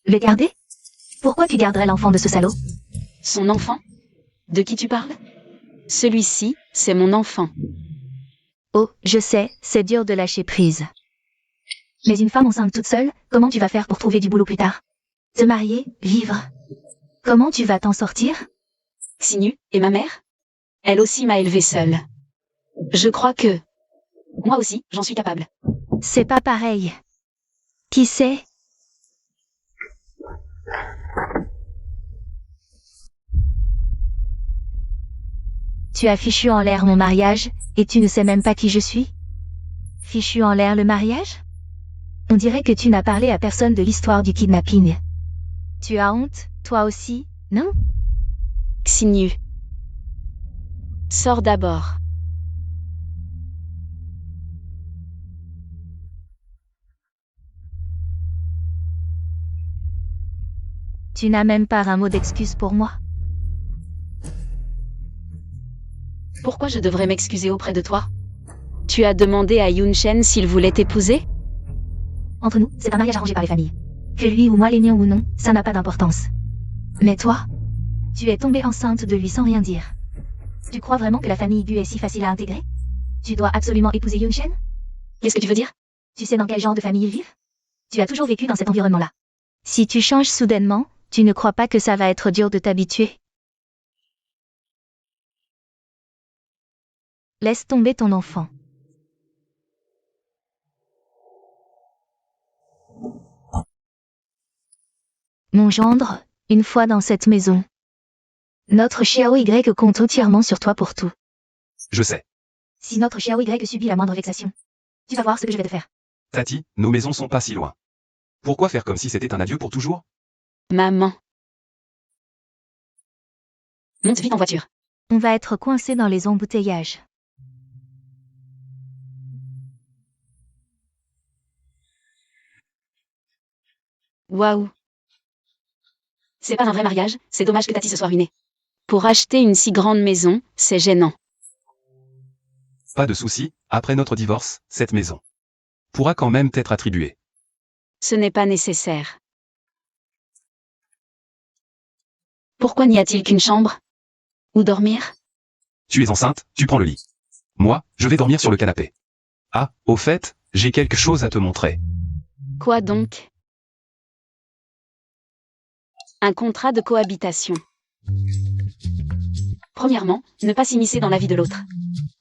Speaker 3: Le garder? Pourquoi tu garderais l'enfant de ce salaud?
Speaker 2: Son enfant? De qui tu parles? Celui-ci, c'est mon enfant.
Speaker 3: Oh, je sais, c'est dur de lâcher prise. Mais une femme enceinte toute seule, comment tu vas faire pour trouver du boulot plus tard? Se marier, vivre. Comment tu vas t'en sortir?
Speaker 2: Xinu, et ma mère? Elle aussi m'a élevée seule. Je crois que... Moi aussi, j'en suis capable.
Speaker 3: C'est pas pareil. Qui sait? Tu as fichu en l'air mon mariage, et tu ne sais même pas qui je suis? Fichu en l'air le mariage? On dirait que tu n'as parlé à personne de l'histoire du kidnapping. Tu as honte, toi aussi, non?
Speaker 2: Xinu. Sors d'abord.
Speaker 3: Tu n'as même pas un mot d'excuse pour moi.
Speaker 2: Pourquoi je devrais m'excuser auprès de toi? Tu as demandé à Yunchen s'il voulait t'épouser?
Speaker 3: Entre nous, c'est un mariage arrangé par les familles. Que lui ou moi l'aimions ou non, ça n'a pas d'importance. Mais toi, tu es tombée enceinte de lui sans rien dire. Tu crois vraiment que la famille Gu est si facile à intégrer? Tu dois absolument épouser Yunchen?
Speaker 2: Qu'est-ce que tu veux dire?
Speaker 3: Tu sais dans quel genre de famille ils vivent? Tu as toujours vécu dans cet environnement-là. Si tu changes soudainement, tu ne crois pas que ça va être dur de t'habituer? Laisse tomber ton enfant. Mon gendre, une fois dans cette maison. Notre Xiao Y compte entièrement sur toi pour tout.
Speaker 4: Je sais.
Speaker 3: Si notre Xiao Y subit la moindre vexation, tu vas voir ce que je vais te faire.
Speaker 4: Tati, nos maisons sont pas si loin. Pourquoi faire comme si c'était un adieu pour toujours?
Speaker 2: Maman. Monte vite en voiture.
Speaker 3: On va être coincé dans les embouteillages.
Speaker 2: Waouh. C'est pas un vrai mariage, c'est dommage que Tati se soit ruinée. Pour acheter une si grande maison, c'est gênant.
Speaker 4: Pas de souci, après notre divorce, cette maison pourra quand même t'être attribuée.
Speaker 2: Ce n'est pas nécessaire. Pourquoi n'y a-t-il qu'une chambre? Où dormir?
Speaker 4: Tu es enceinte, tu prends le lit. Moi, je vais dormir sur le canapé. Ah, au fait, j'ai quelque chose à te montrer.
Speaker 2: Quoi donc? Un contrat de cohabitation. Premièrement, ne pas s'immiscer dans la vie de l'autre.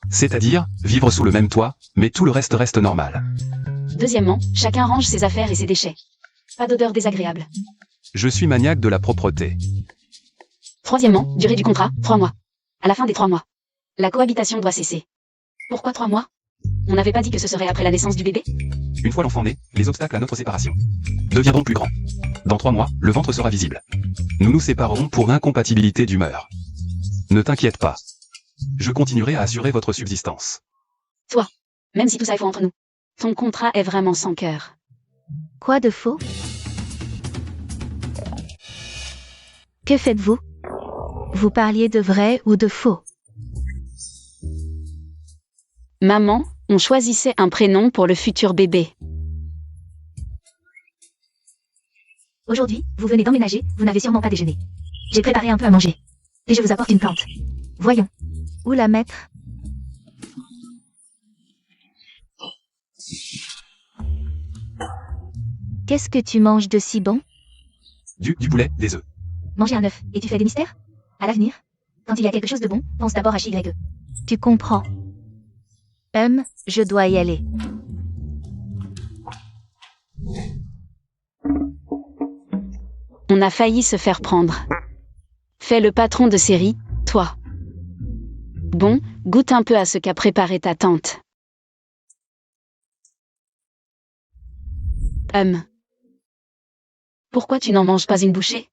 Speaker 4: C'est-à-dire, vivre sous le même toit, mais tout le reste reste normal.
Speaker 2: Deuxièmement, chacun range ses affaires et ses déchets. Pas d'odeur désagréable.
Speaker 4: Je suis maniaque de la propreté.
Speaker 2: Troisièmement, durée du contrat, 3 mois. À la fin des 3 mois, la cohabitation doit cesser. Pourquoi 3 mois? On n'avait pas dit que ce serait après la naissance du bébé?
Speaker 4: Une fois l'enfant né, les obstacles à notre séparation deviendront plus grands. Dans 3 mois, le ventre sera visible. Nous nous séparerons pour incompatibilité d'humeur. Ne t'inquiète pas. Je continuerai à assurer votre subsistance.
Speaker 2: Toi, même si tout ça est faux entre nous, ton contrat est vraiment sans cœur.
Speaker 3: Quoi de faux? Que faites-vous? Vous parliez de vrai ou de faux?
Speaker 2: Maman, on choisissait un prénom pour le futur bébé.
Speaker 3: Aujourd'hui, vous venez d'emménager, vous n'avez sûrement pas déjeuné. J'ai préparé un peu à manger. Et je vous apporte une plante. Voyons. Où la mettre? Qu'est-ce que tu manges de si bon?
Speaker 4: Du poulet, des œufs.
Speaker 3: Manger un œuf, et tu fais des mystères? À l'avenir, quand il y a quelque chose de bon, pense d'abord à CY. Tu comprends. Je dois y aller.
Speaker 2: On a failli se faire prendre. Fais le patron de série, toi. Bon, goûte un peu à ce qu'a préparé ta tante. Pourquoi tu n'en manges pas une bouchée?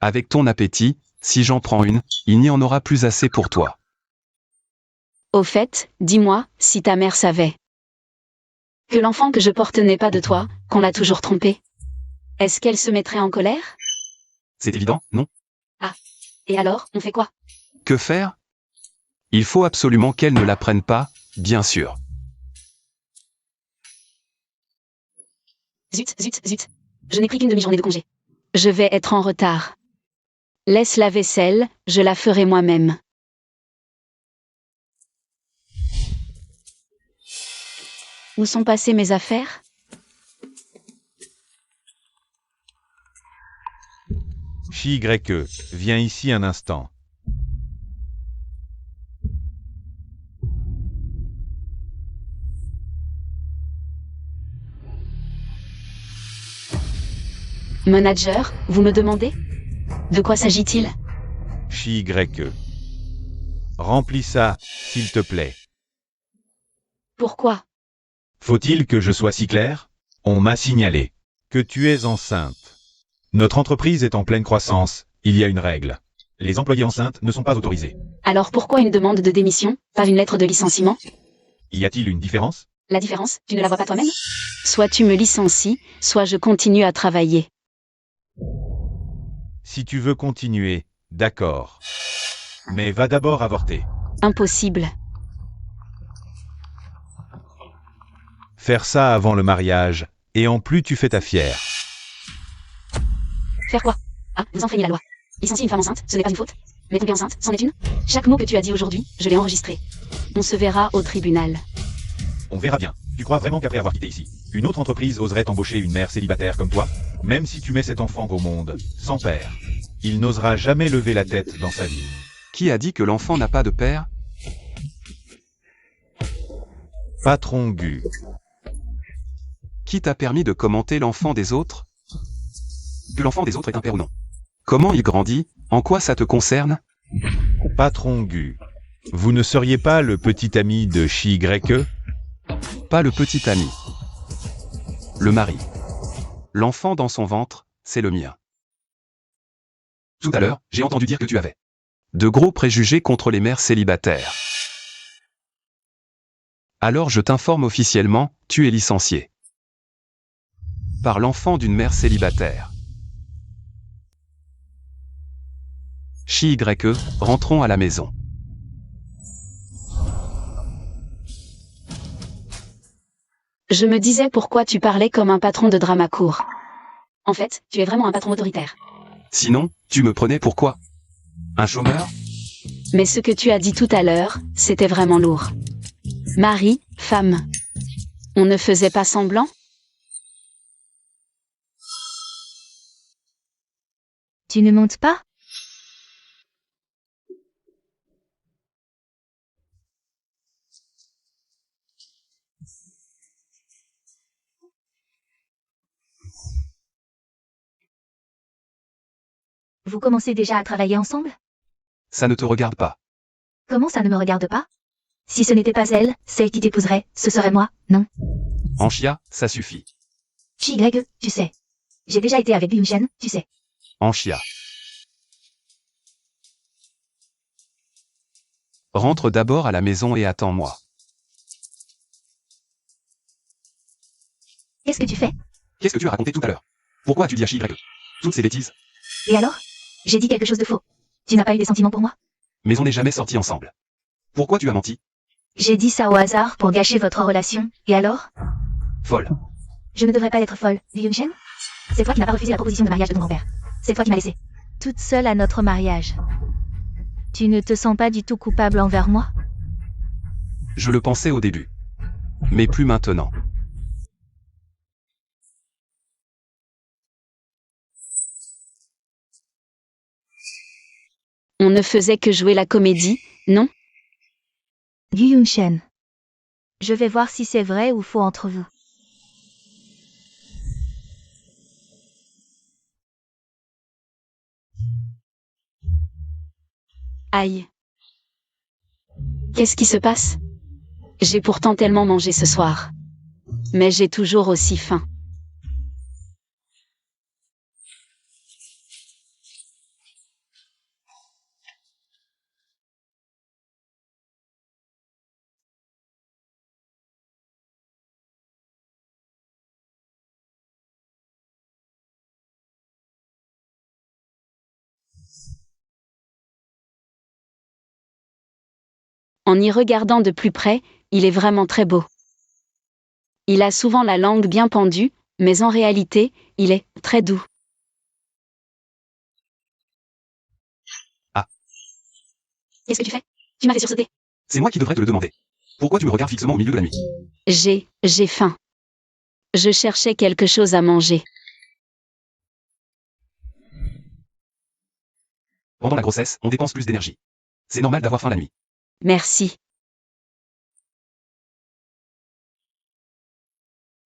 Speaker 4: Avec ton appétit, si j'en prends une, il n'y en aura plus assez pour toi.
Speaker 2: Au fait, dis-moi, si ta mère savait que l'enfant que je porte n'est pas de toi, qu'on l'a toujours trompé, est-ce qu'elle se mettrait en colère?
Speaker 4: C'est évident, non?
Speaker 2: Et alors, on fait quoi?
Speaker 4: Que faire? Il faut absolument qu'elle ne l'apprenne pas, bien sûr.
Speaker 2: Zut. Je n'ai pris qu'une demi-journée de congé. Je vais être en retard. Laisse la vaisselle, je la ferai moi-même. Où sont passées mes affaires?
Speaker 1: Chi-Y, viens ici un instant.
Speaker 2: Manager, vous me demandez? De quoi s'agit-il?
Speaker 1: Chi-Y-E. Remplis ça, s'il te plaît.
Speaker 2: Pourquoi?
Speaker 1: Faut-il que je sois si clair? On m'a signalé que tu es enceinte. Notre entreprise est en pleine croissance, il y a une règle. Les employés enceintes ne sont pas autorisés.
Speaker 2: Alors pourquoi une demande de démission, pas une lettre de licenciement?
Speaker 1: Y a-t-il une différence?
Speaker 2: La différence, tu ne la vois pas toi-même? Soit tu me licencies, soit je continue à travailler.
Speaker 1: Si tu veux continuer, d'accord. Mais va d'abord avorter.
Speaker 2: Impossible.
Speaker 1: Faire ça avant le mariage, et en plus tu fais ta fière.
Speaker 2: Faire quoi? Ah, vous enfreignez la loi. Licencier une femme enceinte, ce n'est pas une faute. Mais tomber enceinte, c'en est une? Chaque mot que tu as dit aujourd'hui, je l'ai enregistré. On se verra au tribunal.
Speaker 1: On verra bien. Tu crois vraiment qu'après avoir quitté ici, une autre entreprise oserait embaucher une mère célibataire comme toi? Même si tu mets cet enfant au monde, sans père, il n'osera jamais lever la tête dans sa vie.
Speaker 4: Qui a dit que l'enfant n'a pas de père?
Speaker 1: Patron Gu.
Speaker 4: Qui t'a permis de commenter l'enfant des autres? Que l'enfant des autres est un père ou non? Comment il grandit? En quoi ça te concerne?
Speaker 1: Patron Gu. Vous ne seriez pas le petit ami de Chi-Y-E?
Speaker 4: Pas le petit ami. Le mari. L'enfant dans son ventre, c'est le mien. Tout à l'heure, j'ai entendu dire que tu avais de gros préjugés contre les mères célibataires. Alors je t'informe officiellement, tu es licencié. Par l'enfant d'une mère célibataire. Chi-Y-E, rentrons à la maison.
Speaker 2: Je me disais pourquoi tu parlais comme un patron de drama court. En fait, tu es vraiment un patron autoritaire.
Speaker 4: Sinon, tu me prenais pour quoi? Un chômeur?
Speaker 2: Mais ce que tu as dit tout à l'heure, c'était vraiment lourd. Mari, femme. On ne faisait pas semblant?
Speaker 3: Tu ne montes pas? Vous commencez déjà à travailler ensemble?
Speaker 4: Ça ne te regarde pas.
Speaker 3: Comment ça ne me regarde pas? Si ce n'était pas elle, celle qui t'épouserait, ce serait moi, non?
Speaker 4: En chia, ça suffit.
Speaker 3: Chi-Y, tu sais. J'ai déjà été avec Yun-Shen, tu sais.
Speaker 4: En chia. Rentre d'abord à la maison et attends-moi.
Speaker 3: Qu'est-ce que tu fais?
Speaker 4: Qu'est-ce que tu as raconté tout à l'heure? Pourquoi as-tu dit à Chi-Y? Toutes ces bêtises.
Speaker 3: Et alors? J'ai dit quelque chose de faux. Tu n'as pas eu des sentiments pour moi?
Speaker 4: Mais on n'est jamais sortis ensemble. Pourquoi tu as menti?
Speaker 3: J'ai dit ça au hasard pour gâcher votre relation, et alors?
Speaker 4: Folle.
Speaker 3: Je ne devrais pas être folle, dit Yun-Shen? C'est toi qui n'as pas refusé la proposition de mariage de ton grand-père. C'est toi qui m'as laissé toute seule à notre mariage. Tu ne te sens pas du tout coupable envers moi?
Speaker 4: Je le pensais au début. Mais plus maintenant.
Speaker 2: On ne faisait que jouer la comédie, non?
Speaker 3: Dit Yun-Shen. Je vais voir si c'est vrai ou faux entre vous.
Speaker 2: Aïe. Qu'est-ce qui se passe? J'ai pourtant tellement mangé ce soir. Mais j'ai toujours aussi faim. En y regardant de plus près, il est vraiment très beau. Il a souvent la langue bien pendue, mais en réalité, il est très doux.
Speaker 4: Ah.
Speaker 2: Qu'est-ce que tu fais? Tu m'as fait sursauter.
Speaker 4: C'est moi qui devrais te le demander. Pourquoi tu me regardes fixement au milieu de la nuit?
Speaker 2: J'ai faim. Je cherchais quelque chose à manger.
Speaker 4: Pendant la grossesse, on dépense plus d'énergie. C'est normal d'avoir faim la nuit.
Speaker 2: Merci.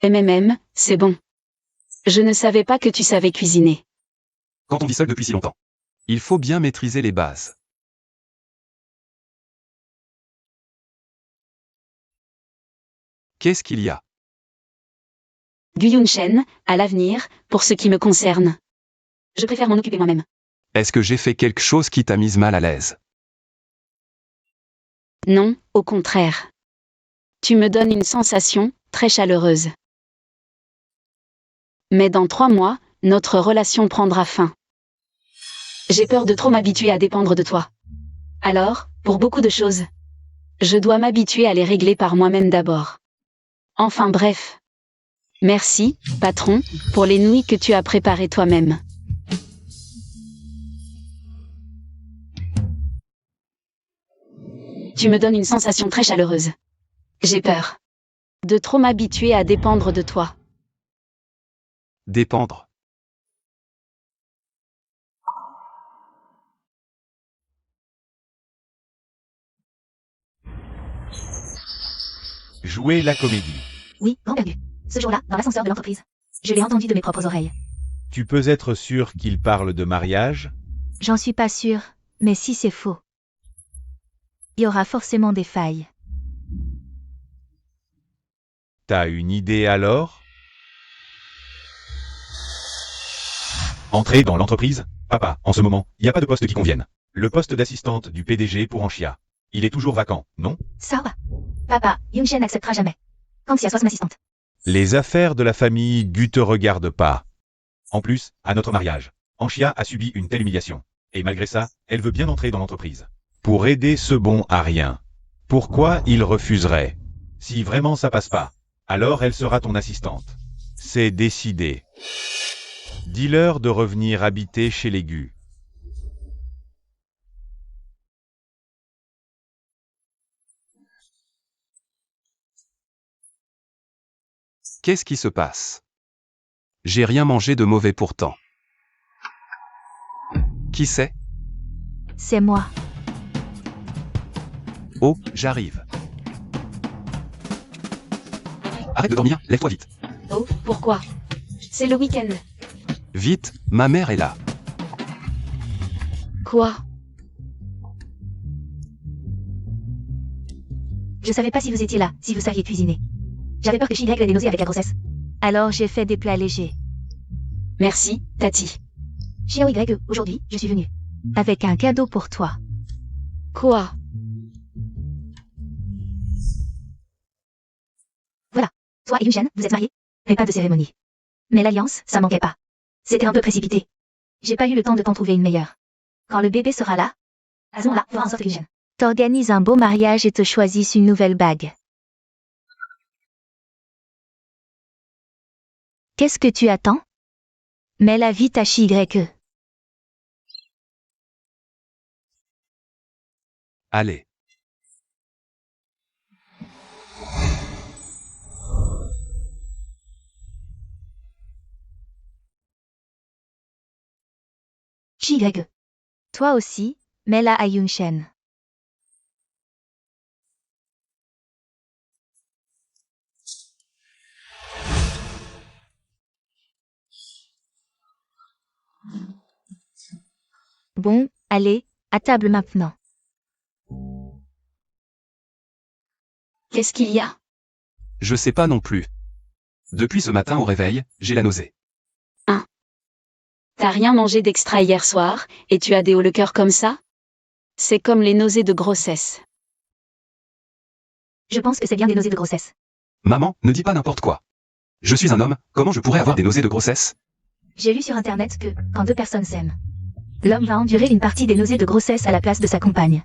Speaker 2: MMM, c'est bon. Je ne savais pas que tu savais cuisiner.
Speaker 4: Quand on vit seul depuis si longtemps, il faut bien maîtriser les bases. Qu'est-ce qu'il y a?
Speaker 2: Gu Yunshen, à l'avenir, pour ce qui me concerne. Je préfère m'en occuper moi-même.
Speaker 4: Est-ce que j'ai fait quelque chose qui t'a mise mal à l'aise?
Speaker 2: Non, au contraire. Tu me donnes une sensation très chaleureuse. Mais dans 3 mois, notre relation prendra fin. J'ai peur de trop m'habituer à dépendre de toi. Alors, pour beaucoup de choses, je dois m'habituer à les régler par moi-même d'abord. Enfin bref. Merci, patron, pour les nouilles que tu as préparées toi-même. Tu me donnes une sensation très chaleureuse. J'ai peur de trop m'habituer à dépendre de toi.
Speaker 4: Dépendre.
Speaker 1: Jouer la comédie.
Speaker 3: Oui, grand-perdu. Ce jour-là, dans l'ascenseur de l'entreprise. Je l'ai entendu de mes propres oreilles.
Speaker 1: Tu peux être sûr qu'il parle de mariage?
Speaker 3: J'en suis pas sûre, mais si c'est faux, il y aura forcément des failles.
Speaker 1: T'as une idée alors? Entrer dans l'entreprise? Papa, en ce moment, il n'y a pas de poste qui convienne. Le poste d'assistante du PDG pour Anchia. Il est toujours vacant, non?
Speaker 3: Ça va. Papa, Yunshen n'acceptera jamais. Comme si elle soit son assistante.
Speaker 1: Les affaires de la famille Gu te regardent pas. En plus, à notre mariage, Anchia a subi une telle humiliation. Et malgré ça, elle veut bien entrer dans l'entreprise. Pour aider ce bon à rien. Pourquoi il refuserait? Si vraiment ça passe pas, alors elle sera ton assistante. C'est décidé. Dis-leur de revenir habiter chez les Gu.
Speaker 4: Qu'est-ce qui se passe? J'ai rien mangé de mauvais pourtant. Qui c'est?
Speaker 3: C'est moi.
Speaker 4: Oh, j'arrive. Arrête de dormir, lève-toi vite.
Speaker 2: Oh, pourquoi? C'est le week-end.
Speaker 4: Vite, ma mère est là.
Speaker 2: Quoi?
Speaker 3: Je savais pas si vous étiez là, si vous saviez cuisiner. J'avais peur que Shigek ait des nausées avec la grossesse. Alors j'ai fait des plats légers.
Speaker 2: Merci, Tati.
Speaker 3: Xiao Y, aujourd'hui, je suis venue. Avec un cadeau pour toi.
Speaker 2: Quoi?
Speaker 3: Toi et Yunshen, vous êtes mariés, mais pas de cérémonie. Mais l'alliance, ça manquait pas. C'était un peu précipité. J'ai pas eu le temps de t'en trouver une meilleure. Quand le bébé sera là, à ce moment-là, fera en sorte que Yunshen t'organise un beau mariage et te choisisse une nouvelle bague. Qu'est-ce que tu attends? Mets-la vite à Shigek.
Speaker 4: Allez.
Speaker 3: Shigek. Toi aussi, mets-la à Yunshen. Bon, allez, à table maintenant.
Speaker 2: Qu'est-ce qu'il y a?
Speaker 4: Je sais pas non plus. Depuis ce matin au réveil, j'ai la nausée.
Speaker 2: T'as rien mangé d'extra hier soir, et tu as des hauts le cœur comme ça? C'est comme les nausées de grossesse.
Speaker 3: Je pense que c'est bien des nausées de grossesse.
Speaker 4: Maman, ne dis pas n'importe quoi. Je suis un homme, comment je pourrais avoir des nausées de grossesse?
Speaker 3: J'ai lu sur internet que, quand 2 personnes s'aiment, l'homme va endurer une partie des nausées de grossesse à la place de sa compagne.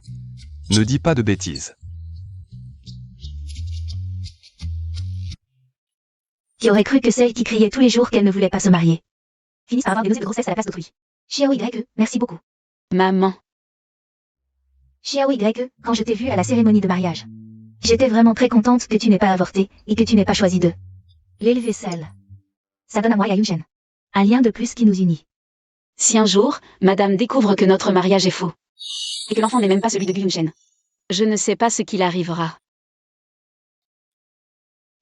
Speaker 4: Ne dis pas de bêtises.
Speaker 3: Qui aurait cru que celle qui criait tous les jours qu'elle ne voulait pas se marier finisse par avoir des nausées de grossesse à la place d'autrui. Xiao Y, merci beaucoup.
Speaker 2: Maman.
Speaker 3: Xiao Y, quand je t'ai vu à la cérémonie de mariage, j'étais vraiment très contente que tu n'aies pas avorté et que tu n'aies pas choisi de l'élever seule. Ça donne à moi et à Yunshen un lien de plus qui nous unit.
Speaker 2: Si un jour, madame découvre que notre mariage est faux, et que l'enfant n'est même pas celui de Gu Yunshen, je ne sais pas ce qu'il arrivera.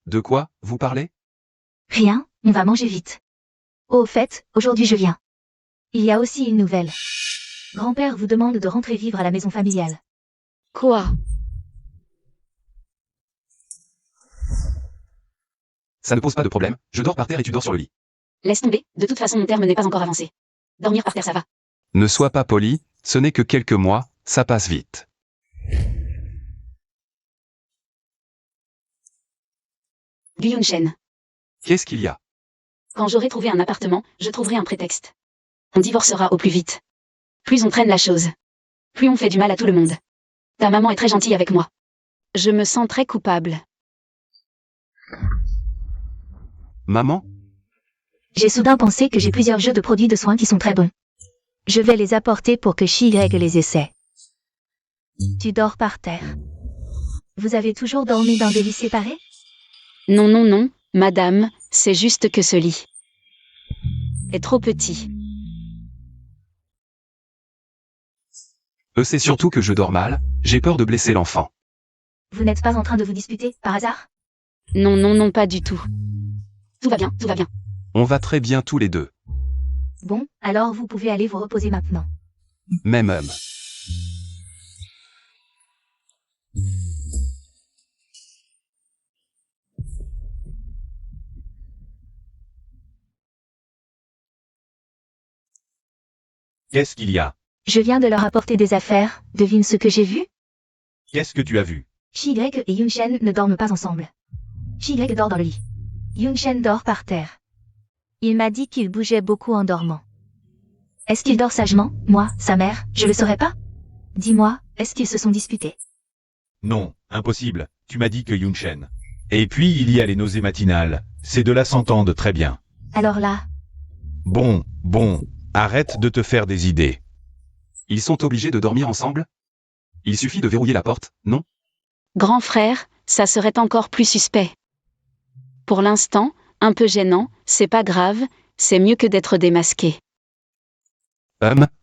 Speaker 4: De quoi, vous parlez?
Speaker 3: Rien, on va manger vite. Au fait, aujourd'hui je viens. Il y a aussi une nouvelle. Grand-père vous demande de rentrer vivre à la maison familiale.
Speaker 2: Quoi?
Speaker 4: Ça ne pose pas de problème, je dors par terre et tu dors sur le lit.
Speaker 2: Laisse tomber, de toute façon mon terme n'est pas encore avancé. Dormir par terre ça va.
Speaker 4: Ne sois pas poli, ce n'est que quelques mois, ça passe vite.
Speaker 2: Du Yunshen.
Speaker 4: Qu'est-ce qu'il y a?
Speaker 2: Quand j'aurai trouvé un appartement, je trouverai un prétexte. On divorcera au plus vite. Plus on traîne la chose, plus on fait du mal à tout le monde. Ta maman est très gentille avec moi. Je me sens très coupable.
Speaker 4: Maman?
Speaker 3: J'ai soudain pensé que j'ai plusieurs jeux de produits de soins qui sont très bons. Je vais les apporter pour que Shi les essaie. Tu dors par terre. Vous avez toujours dormi dans des lits séparés?
Speaker 2: Non, non, non, madame, c'est juste que ce lit est trop petit.
Speaker 4: C'est surtout que je dors mal, j'ai peur de blesser l'enfant.
Speaker 3: Vous n'êtes pas en train de vous disputer, par hasard?
Speaker 2: Non, non, non, pas du tout. Tout va bien, tout va bien.
Speaker 4: On va très bien tous les deux.
Speaker 3: Bon, alors vous pouvez aller vous reposer maintenant.
Speaker 4: Même homme.
Speaker 1: Qu'est-ce qu'il y a?
Speaker 3: Je viens de leur apporter des affaires, devine ce que j'ai vu?
Speaker 1: Qu'est-ce que tu as vu?
Speaker 3: Shi et Yunshen ne dorment pas ensemble. Shi dort dans le lit. Yunshen dort par terre. Il m'a dit qu'il bougeait beaucoup en dormant. Est-ce qu'il dort sagement, moi, sa mère, je le saurais pas? Dis-moi, est-ce qu'ils se sont disputés?
Speaker 1: Non, impossible, tu m'as dit que Yunshen. Et puis il y a les nausées matinales, ces deux-là s'entendent très bien.
Speaker 3: Alors là,
Speaker 1: Bon, arrête de te faire des idées.
Speaker 4: Ils sont obligés de dormir ensemble? Il suffit de verrouiller la porte, non?
Speaker 2: Grand frère, ça serait encore plus suspect. Pour l'instant, un peu gênant, c'est pas grave, c'est mieux que d'être démasqué.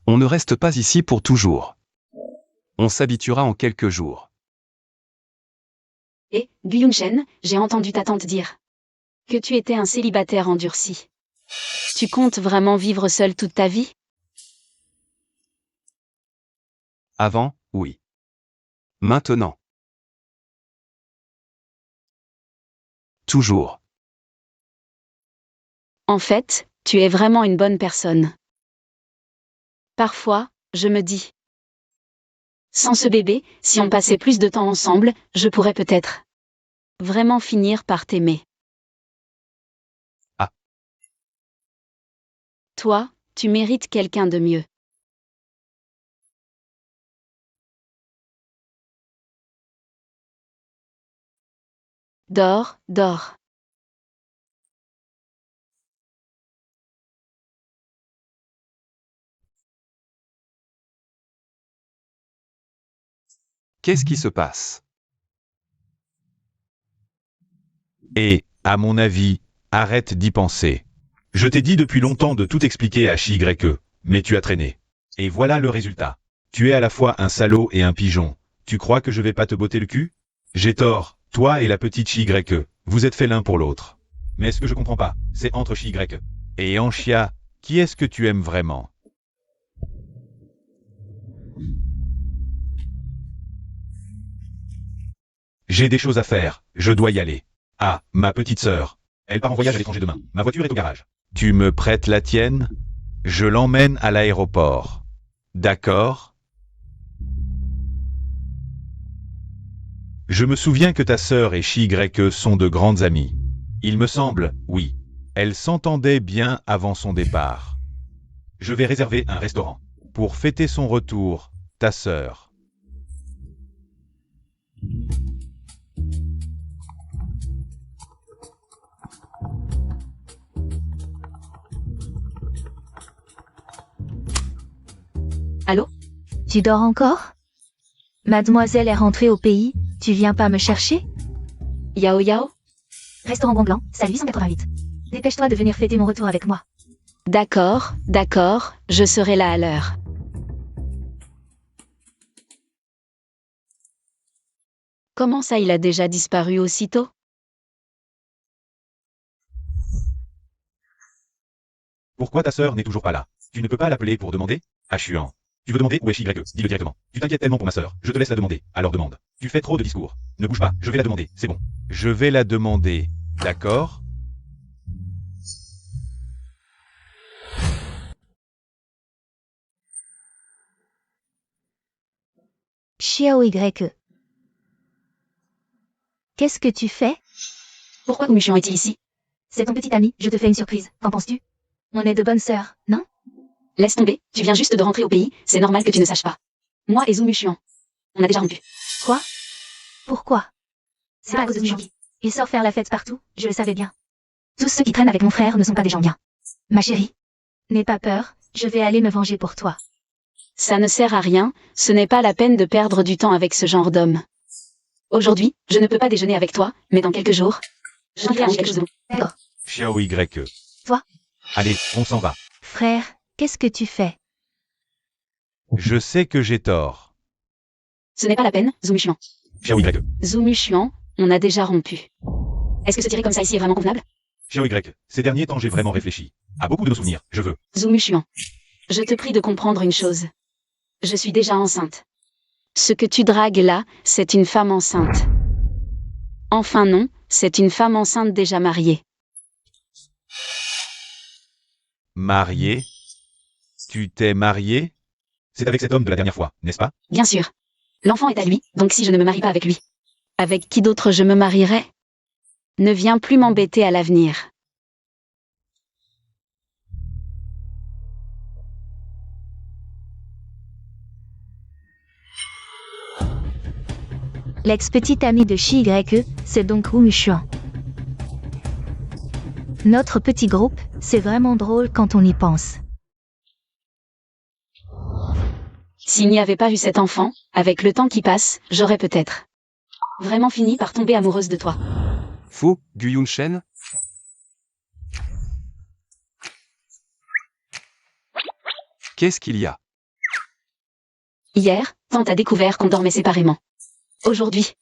Speaker 4: On ne reste pas ici pour toujours. On s'habituera en quelques jours.
Speaker 2: Et, Yunshen, j'ai entendu ta tante dire que tu étais un célibataire endurci. Tu comptes vraiment vivre seul toute ta vie?
Speaker 4: Avant, oui. Maintenant. Toujours.
Speaker 2: En fait, tu es vraiment une bonne personne. Parfois, je me dis, sans ce bébé, si on passait plus de temps ensemble, je pourrais peut-être vraiment finir par t'aimer.
Speaker 4: Ah.
Speaker 2: Toi, tu mérites quelqu'un de mieux. Dors, dors.
Speaker 4: Qu'est-ce qui se passe?
Speaker 1: Et, à mon avis, arrête d'y penser. Je t'ai dit depuis longtemps de tout expliquer à Chi Y, mais tu as traîné. Et voilà le résultat. Tu es à la fois un salaud et un pigeon. Tu crois que je vais pas te botter le cul? J'ai tort, toi et la petite Chi Y, vous êtes faits l'un pour l'autre. Mais ce que je comprends pas, c'est entre Chi Y et Anxia, qui est-ce que tu aimes vraiment? J'ai des choses à faire, je dois y aller. Ah, ma petite sœur. Elle part en voyage à l'étranger demain. Ma voiture est au garage. Tu me prêtes la tienne? Je l'emmène à l'aéroport. D'accord? Je me souviens que ta sœur et Chi Y sont de grandes amies. Il me semble, oui. Elles s'entendaient bien avant son départ. Je vais réserver un restaurant. Pour fêter son retour, ta sœur.
Speaker 2: Allô?
Speaker 3: tu dors encore? Mademoiselle est rentrée au pays, tu viens pas me chercher?
Speaker 2: Yao Yao?
Speaker 3: Restaurant Gonglan, salle 888. Dépêche-toi de venir fêter mon retour avec moi.
Speaker 2: D'accord, d'accord, je serai là à l'heure. Comment ça il a déjà disparu aussitôt?
Speaker 1: Pourquoi ta sœur n'est toujours pas là? Tu ne peux pas l'appeler pour demander? Ah chiant. Tu veux demander où est YE? Dis-le directement. Tu t'inquiètes tellement pour ma sœur, je te laisse la demander. Alors demande. Tu fais trop de discours. Ne bouge pas, je vais la demander, c'est bon. Je vais la demander, d'accord?
Speaker 3: Xiao Y. Qu'est-ce que tu fais?
Speaker 2: Pourquoi Wumushuan est-il ici?
Speaker 3: C'est ton petit ami, je te fais une surprise. Qu'en penses-tu? On est de bonnes sœurs, non?
Speaker 2: Laisse tomber, tu viens juste de rentrer au pays, c'est normal que tu ne saches pas. Moi et Wumushuan, on a déjà rompu.
Speaker 3: Quoi? Pourquoi? C'est pas à cause de Wumushuan. Il sort faire la fête partout, je le savais bien. Tous ceux qui traînent avec mon frère ne sont pas des gens bien. Ma chérie, n'aie pas peur, je vais aller me venger pour toi.
Speaker 2: Ça ne sert à rien, ce n'est pas la peine de perdre du temps avec ce genre d'homme. Aujourd'hui, je ne peux pas déjeuner avec toi, mais dans quelques jours, je vais arranger quelque chose de bon.
Speaker 3: D'accord.
Speaker 1: Xiao YE.
Speaker 3: Toi?
Speaker 1: Allez, on s'en va.
Speaker 3: Frère, qu'est-ce que tu fais?
Speaker 1: Je sais que j'ai tort.
Speaker 2: Ce n'est pas la peine, Wumushuan.
Speaker 1: Xiao YE.
Speaker 2: Wumushuan, on a déjà rompu. Est-ce que se tirer comme ça ici est vraiment convenable?
Speaker 1: Xiao Y. Ces derniers temps j'ai vraiment réfléchi. À beaucoup de nos souvenirs, je veux.
Speaker 2: Wumushuan, je te prie de comprendre une chose. Je suis déjà enceinte. Ce que tu dragues là, c'est une femme enceinte. Enfin non, c'est une femme enceinte déjà mariée.
Speaker 1: Marié? Tu t'es marié? C'est avec cet homme de la dernière fois, n'est-ce pas?
Speaker 2: Bien sûr. L'enfant est à lui, donc si je ne me marie pas avec lui, avec qui d'autre je me marierai? Ne viens plus m'embêter à l'avenir.
Speaker 3: L'ex-petite amie de Shi YE, c'est donc Wumushuan. Notre petit groupe, c'est vraiment drôle quand on y pense.
Speaker 2: S'il n'y avait pas eu cet enfant, avec le temps qui passe, j'aurais peut-être vraiment fini par tomber amoureuse de toi.
Speaker 4: Faux, Gu Yunshen? Qu'est-ce qu'il y a?
Speaker 2: Hier, Tante a découvert qu'on dormait séparément. Aujourd'hui,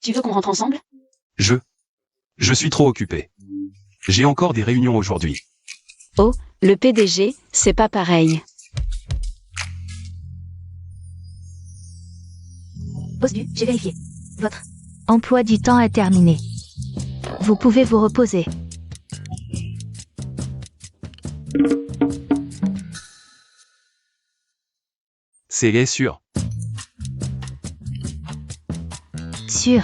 Speaker 2: tu veux qu'on rentre ensemble?
Speaker 4: Je suis trop occupé. J'ai encore des réunions aujourd'hui.
Speaker 2: Oh, le PDG, c'est pas pareil.
Speaker 3: Boss du, j'ai vérifié. Votre emploi du temps est terminé. Vous pouvez vous reposer.
Speaker 4: C'est sûr.
Speaker 3: Sûr.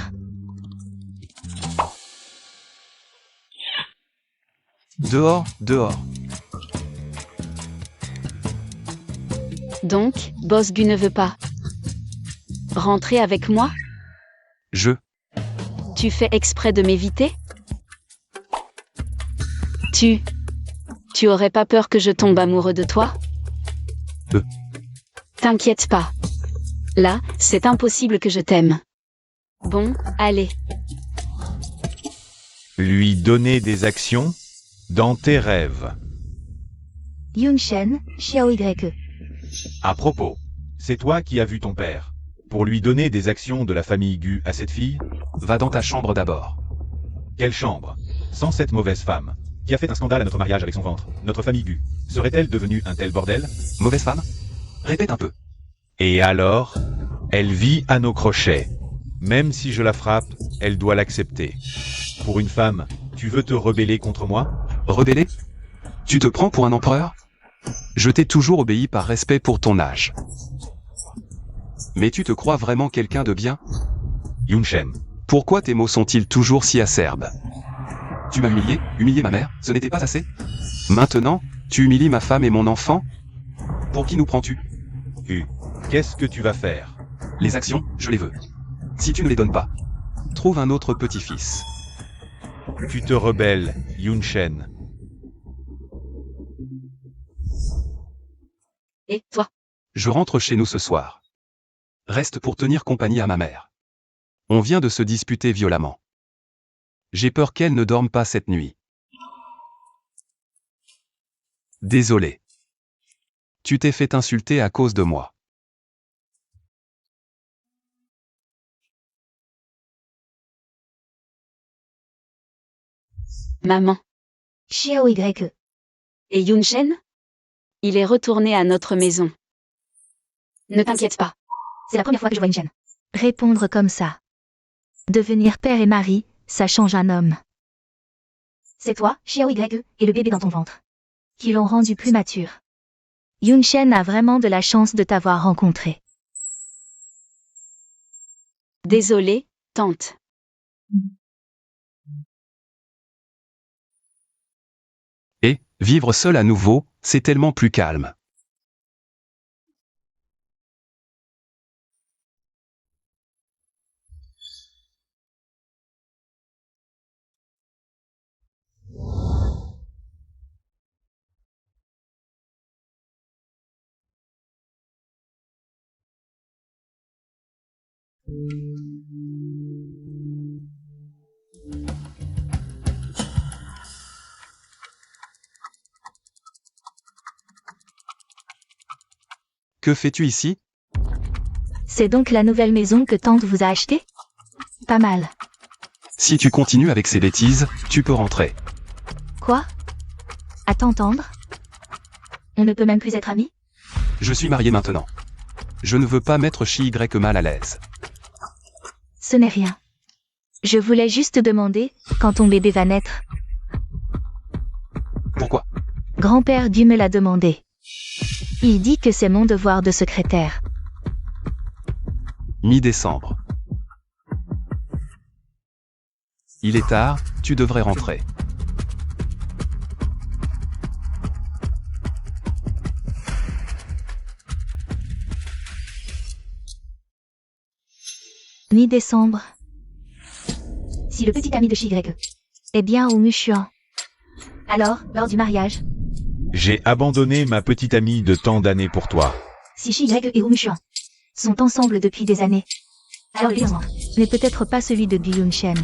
Speaker 4: Dehors, dehors.
Speaker 2: Donc, Boss Gu ne veut pas rentrer avec moi? Tu fais exprès de m'éviter? Tu aurais pas peur que je tombe amoureux de toi? T'inquiète pas. Là, c'est impossible que je t'aime. Bon, allez.
Speaker 1: Lui donner des actions dans tes rêves.
Speaker 3: Yunshen, Xiao YE.
Speaker 1: À propos, c'est toi qui as vu ton père. Pour lui donner des actions de la famille Gu à cette fille?
Speaker 4: Va dans ta chambre d'abord.
Speaker 1: Quelle chambre? Sans cette mauvaise femme, qui a fait un scandale à notre mariage avec son ventre, notre famille Gu, serait-elle devenue un tel bordel?
Speaker 4: Mauvaise femme? Répète un peu.
Speaker 1: Et alors? Elle vit à nos crochets. Même si je la frappe, elle doit l'accepter. Pour une femme, tu veux te rebeller contre moi?
Speaker 4: Rebeller? Tu te prends pour un empereur? Je t'ai toujours obéi par respect pour ton âge. Mais tu te crois vraiment quelqu'un de bien?
Speaker 1: Yunshen.
Speaker 4: Pourquoi tes mots sont-ils toujours si acerbes? Tu m'as humilié ma mère, ce n'était pas assez? Maintenant, tu humilies ma femme et mon enfant? Pour qui nous prends-tu?
Speaker 1: Qu'est-ce que tu vas faire?
Speaker 4: Les actions, je les veux. Si tu ne les donnes pas, trouve un autre petit-fils.
Speaker 1: Tu te rebelles, Yunshen.
Speaker 2: Et toi?
Speaker 4: Je rentre chez nous ce soir. Reste pour tenir compagnie à ma mère. On vient de se disputer violemment. J'ai peur qu'elle ne dorme pas cette nuit. Désolé. Tu t'es fait insulter à cause de moi.
Speaker 2: Maman.
Speaker 3: Xiao YE.
Speaker 2: Et Yunshen? Il est retourné à notre maison. Ne t'inquiète pas.
Speaker 3: C'est la première fois que je vois Yunchen. Répondre comme ça. Devenir père et mari, ça change un homme. C'est toi, Xiao YE, et le bébé dans ton ventre, qui l'ont rendu plus mature. Yunshen a vraiment de la chance de t'avoir rencontré.
Speaker 2: Désolée, tante.
Speaker 4: Et, vivre seul à nouveau, c'est tellement plus calme. Que fais-tu ici?
Speaker 3: C'est donc la nouvelle maison que tante vous a achetée? Pas mal.
Speaker 4: Si tu continues avec ces bêtises, tu peux rentrer.
Speaker 3: Quoi? À t'entendre? On ne peut même plus être amis?
Speaker 4: Je suis marié maintenant. Je ne veux pas mettre Chi Y mal à l'aise.
Speaker 3: Ce n'est rien. Je voulais juste demander, quand ton bébé va naître.
Speaker 4: Pourquoi?
Speaker 3: Grand-père Gu me l'a demandé. Il dit que c'est mon devoir de secrétaire.
Speaker 4: Mi-décembre. Il est tard, tu devrais rentrer.
Speaker 3: Mi-décembre. Si le petit ami de Shigreg est bien au Mushuan. Alors, lors du mariage,
Speaker 1: J'ai abandonné ma petite amie de tant d'années pour toi.
Speaker 3: si Shigreg et Mushuan sont ensemble depuis des années, alors le liaison n'est peut-être pas celui de Gu Yunshen.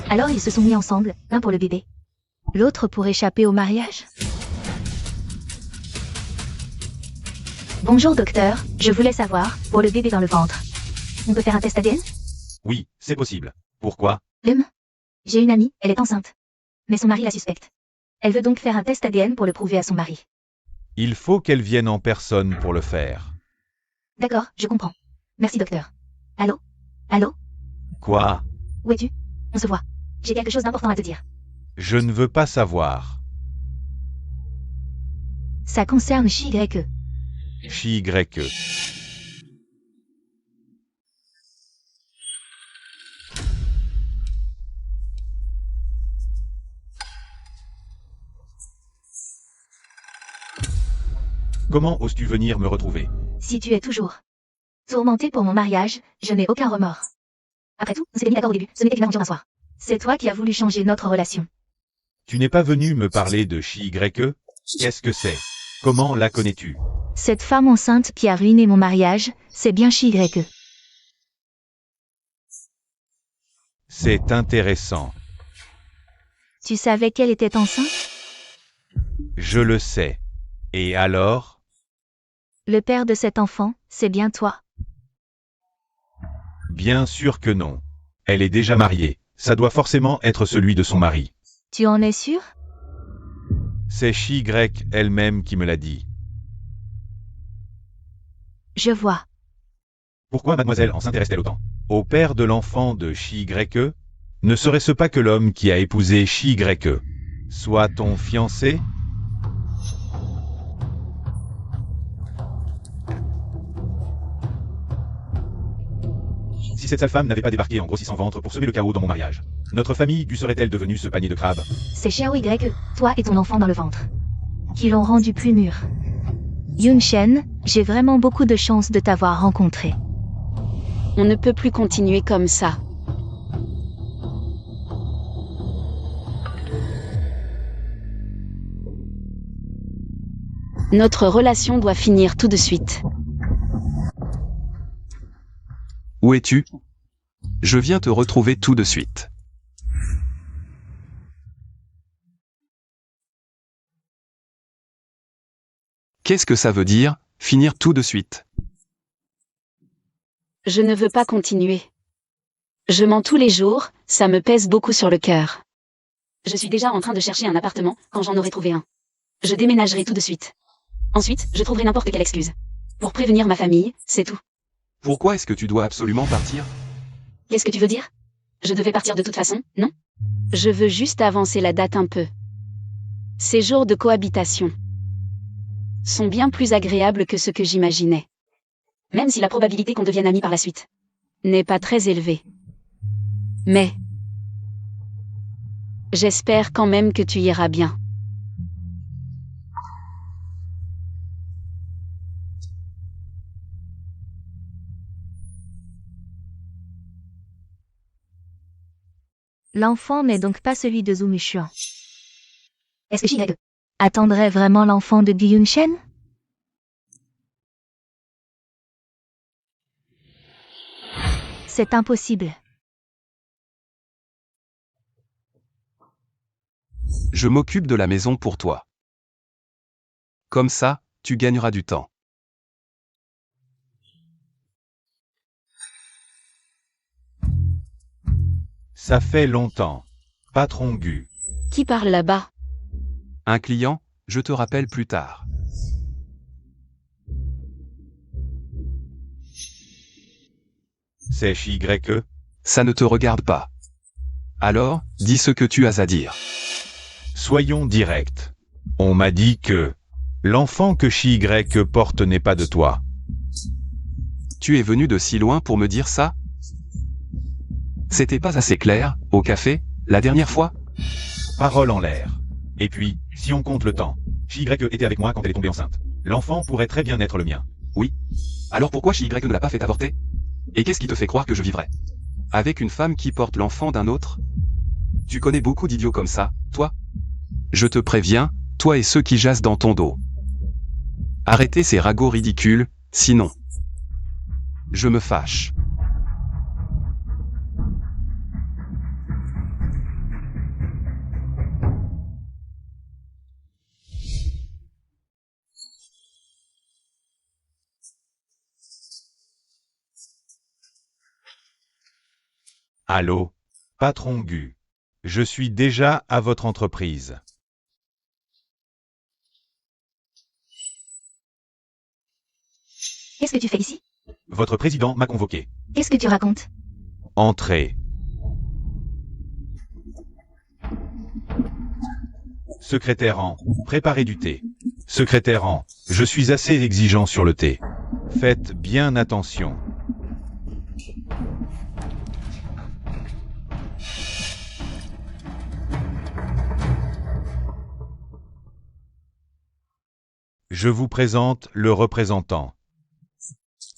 Speaker 3: Alors ils se sont mis ensemble, l'un pour le bébé, l'autre pour échapper au mariage. Bonjour docteur, je voulais savoir, pour le bébé dans le ventre, on peut faire un test ADN?
Speaker 1: Oui, c'est possible. Pourquoi?
Speaker 3: J'ai une amie, elle est enceinte. Mais son mari la suspecte. Elle veut donc faire un test ADN pour le prouver à son mari.
Speaker 1: Il faut qu'elle vienne en personne pour le faire.
Speaker 3: D'accord, je comprends. Merci docteur. Allô? Allô?
Speaker 1: Quoi?
Speaker 3: Où es-tu? On se voit. J'ai quelque chose d'important à te dire.
Speaker 1: Je ne veux pas savoir.
Speaker 3: Ça concerne Shigreke.
Speaker 1: Chi-Y-E. Comment oses-tu venir me retrouver?
Speaker 3: Si tu es toujours tourmenté pour mon mariage, je n'ai aucun remords. Après tout, on s'était mis d'accord au début, ce n'était qu'une aventure d'un soir. C'est toi qui as voulu changer notre relation.
Speaker 1: Tu n'es pas venu me parler de Chi-Y-E? Qu'est-ce que c'est? Comment la connais-tu?
Speaker 3: Cette femme enceinte qui a ruiné mon mariage, c'est bien Shigreke.
Speaker 1: C'est intéressant.
Speaker 3: Tu savais qu'elle était enceinte?
Speaker 1: Je le sais. Et alors?
Speaker 3: Le père de cet enfant, c'est bien toi.
Speaker 1: Bien sûr que non. Elle est déjà mariée. Ça doit forcément être celui de son mari.
Speaker 3: Tu en es sûr?
Speaker 1: C'est Chi-Y elle-même qui me l'a dit.
Speaker 3: Je vois.
Speaker 1: Pourquoi mademoiselle en s'intéresse-t-elle autant? Au père de l'enfant de Chi-Y-E? Ne serait-ce pas que l'homme qui a épousé Chi-Y-E soit ton fiancé? Si cette sale femme n'avait pas débarqué en grossissant ventre pour semer le chaos dans mon mariage, notre famille Gu serait-elle devenue ce panier de crabes?
Speaker 3: C'est Xiao Y, toi et ton enfant dans le ventre, qui l'ont rendu plus mûr. Yunshen, j'ai vraiment beaucoup de chance de t'avoir rencontré.
Speaker 2: On ne peut plus continuer comme ça. Notre relation doit finir tout de suite.
Speaker 4: Où es-tu? Je viens te retrouver tout de suite. Qu'est-ce que ça veut dire, finir tout de suite?
Speaker 2: Je ne veux pas continuer. Je mens tous les jours, ça me pèse beaucoup sur le cœur. Je suis déjà en train de chercher un appartement, quand j'en aurai trouvé un. Je déménagerai tout de suite. Ensuite, je trouverai n'importe quelle excuse. Pour prévenir ma famille, c'est tout.
Speaker 4: Pourquoi est-ce que tu dois absolument partir?
Speaker 2: Qu'est-ce que tu veux dire? Je devais partir de toute façon, non? Je veux juste avancer la date un peu. Ces jours de cohabitation sont bien plus agréables que ce que j'imaginais. Même si la probabilité qu'on devienne amis par la suite n'est pas très élevée. Mais j'espère quand même que tu iras bien.
Speaker 3: L'enfant n'est donc pas celui de Zhu Mushuan. Est-ce que Shigre attendrait vraiment l'enfant de Gu Yunshen? C'est impossible.
Speaker 4: Je m'occupe de la maison pour toi. Comme ça, tu gagneras du temps.
Speaker 1: Ça fait longtemps. Patron Gu.
Speaker 2: Qui parle là-bas?
Speaker 4: Un client, je te rappelle plus tard.
Speaker 1: C'est YE.
Speaker 4: Ça ne te regarde pas. Alors, dis ce que tu as à dire.
Speaker 1: Soyons directs. On m'a dit que l'enfant que YE porte n'est pas de toi.
Speaker 4: Tu es venu de si loin pour me dire ça? C'était pas assez clair, au café, la dernière fois?
Speaker 1: Parole en l'air. Et puis, si on compte le temps, YE était avec moi quand elle est tombée enceinte. L'enfant pourrait très bien être le mien.
Speaker 4: Oui. Alors pourquoi YE ne l'a pas fait avorter? Et qu'est-ce qui te fait croire que je vivrais avec une femme qui porte l'enfant d'un autre? Tu connais beaucoup d'idiots comme ça, toi? Je te préviens, toi et ceux qui jasent dans ton dos. Arrêtez ces ragots ridicules, sinon je me fâche.
Speaker 1: Allô? Patron Gu. Je suis déjà à votre entreprise.
Speaker 3: Qu'est-ce que tu fais ici?
Speaker 1: Votre président m'a convoqué.
Speaker 3: Qu'est-ce que tu racontes?
Speaker 1: Entrez. Secrétaire en, préparez du thé. Secrétaire en, je suis assez exigeant sur le thé. Faites bien attention. Je vous présente le représentant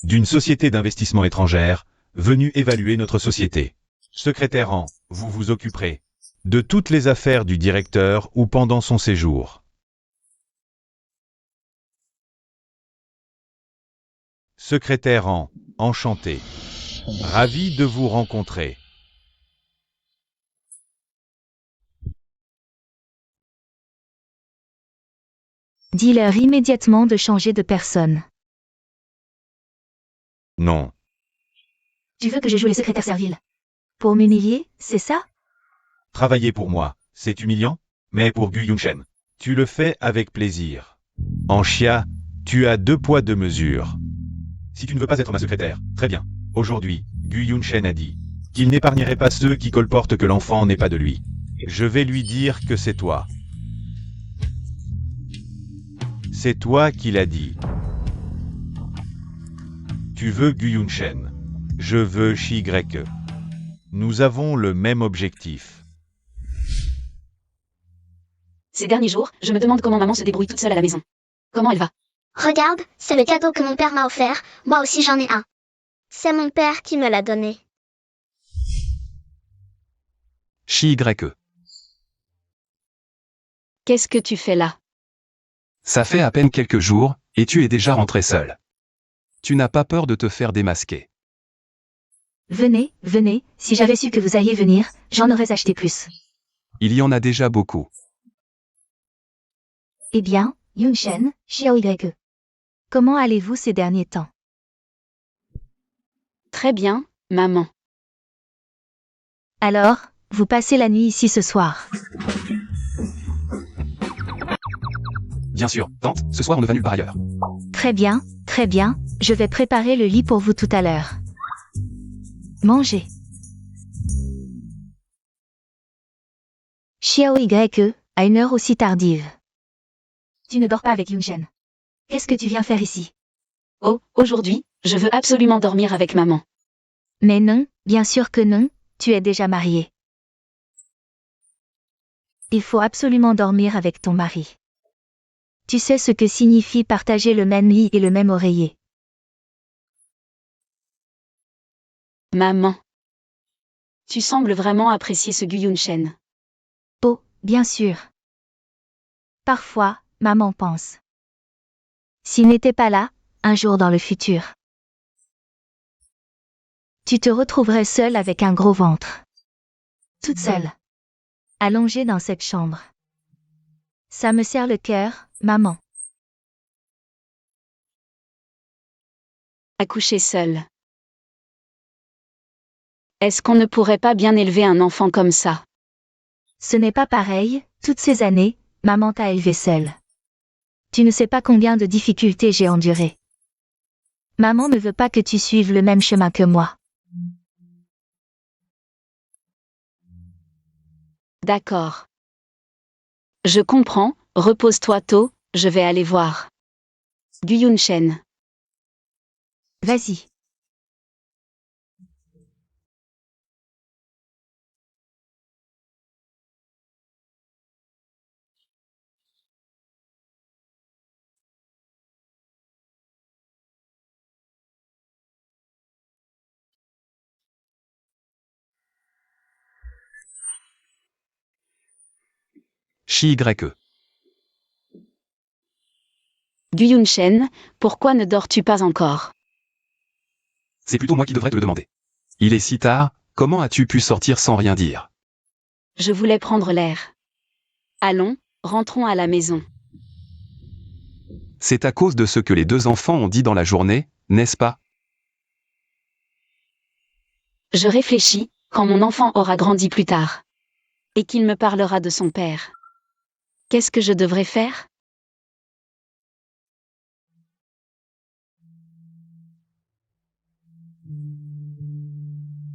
Speaker 1: d'une société d'investissement étrangère, venue évaluer notre société. Secrétaire en, vous vous occuperez de toutes les affaires du directeur ou pendant son séjour. Secrétaire en, enchanté. Ravi de vous rencontrer.
Speaker 3: Dis-leur immédiatement de changer de personne.
Speaker 1: Non.
Speaker 3: Tu veux que je joue les secrétaires serviles? Pour m'humilier, c'est ça?
Speaker 1: Travailler pour moi, c'est humiliant, mais pour Gu Yunshen, tu le fais avec plaisir. En chia, tu as 2 poids 2 mesures. Si tu ne veux pas être ma secrétaire, très bien. Aujourd'hui, Gu Yunshen a dit qu'il n'épargnerait pas ceux qui colportent que l'enfant n'est pas de lui. Je vais lui dire que c'est toi. C'est toi qui l'as dit. Tu veux Gu Yunshen. Je veux YE. Nous avons le même objectif.
Speaker 2: Ces derniers jours, je me demande comment maman se débrouille toute seule à la maison. Comment elle va?
Speaker 5: Regarde, c'est le cadeau que mon père m'a offert, moi aussi j'en ai un. C'est mon père qui me l'a donné.
Speaker 4: YE.
Speaker 2: Qu'est-ce que tu fais là?
Speaker 4: Ça fait à peine quelques jours, et tu es déjà rentré seul. Tu n'as pas peur de te faire démasquer.
Speaker 3: Venez, venez, si j'avais su que vous alliez venir, j'en aurais acheté plus.
Speaker 4: Il y en a déjà beaucoup.
Speaker 3: Eh bien, Yunshen, Xiao YE. Comment allez-vous ces derniers temps?
Speaker 2: Très bien, maman.
Speaker 3: Alors, vous passez la nuit ici ce soir.
Speaker 4: Bien sûr, tante, ce soir on ne va nulle part ailleurs.
Speaker 3: Très bien, je vais préparer le lit pour vous tout à l'heure. Mangez. Xiao Ye, à une heure aussi tardive. Tu ne dors pas avec Yungshen. Qu'est-ce que tu viens faire ici?
Speaker 2: Oh, aujourd'hui, je veux absolument dormir avec maman.
Speaker 3: Mais non, bien sûr que non, tu es déjà marié. Il faut absolument dormir avec ton mari. Tu sais ce que signifie partager le même lit et le même oreiller.
Speaker 2: Maman. Tu sembles vraiment apprécier ce Gu Yunshen.
Speaker 3: Oh, bien sûr. Parfois, maman pense. S'il n'était pas là, un jour dans le futur, tu te retrouverais seule avec un gros ventre. Toute seule. Allongée dans cette chambre. Ça me serre le cœur, maman.
Speaker 2: Accoucher seule. Est-ce qu'on ne pourrait pas bien élever un enfant comme ça?
Speaker 3: Ce n'est pas pareil, toutes ces années, maman t'a élevé seule. Tu ne sais pas combien de difficultés j'ai endurées. Maman ne veut pas que tu suives le même chemin que moi.
Speaker 2: D'accord. Je comprends, repose-toi tôt, je vais aller voir. Gu Yunshen.
Speaker 3: Vas-y.
Speaker 4: Chi-Y.
Speaker 2: Gu Yunshen, pourquoi ne dors-tu pas encore?
Speaker 4: C'est plutôt moi qui devrais te le demander. Il est si tard, comment as-tu pu sortir sans rien dire?
Speaker 2: Je voulais prendre l'air. Allons, rentrons à la maison.
Speaker 4: C'est à cause de ce que les deux enfants ont dit dans la journée, n'est-ce pas?
Speaker 2: Je réfléchis, quand mon enfant aura grandi plus tard. Et qu'il me parlera de son père. Qu'est-ce que je devrais faire?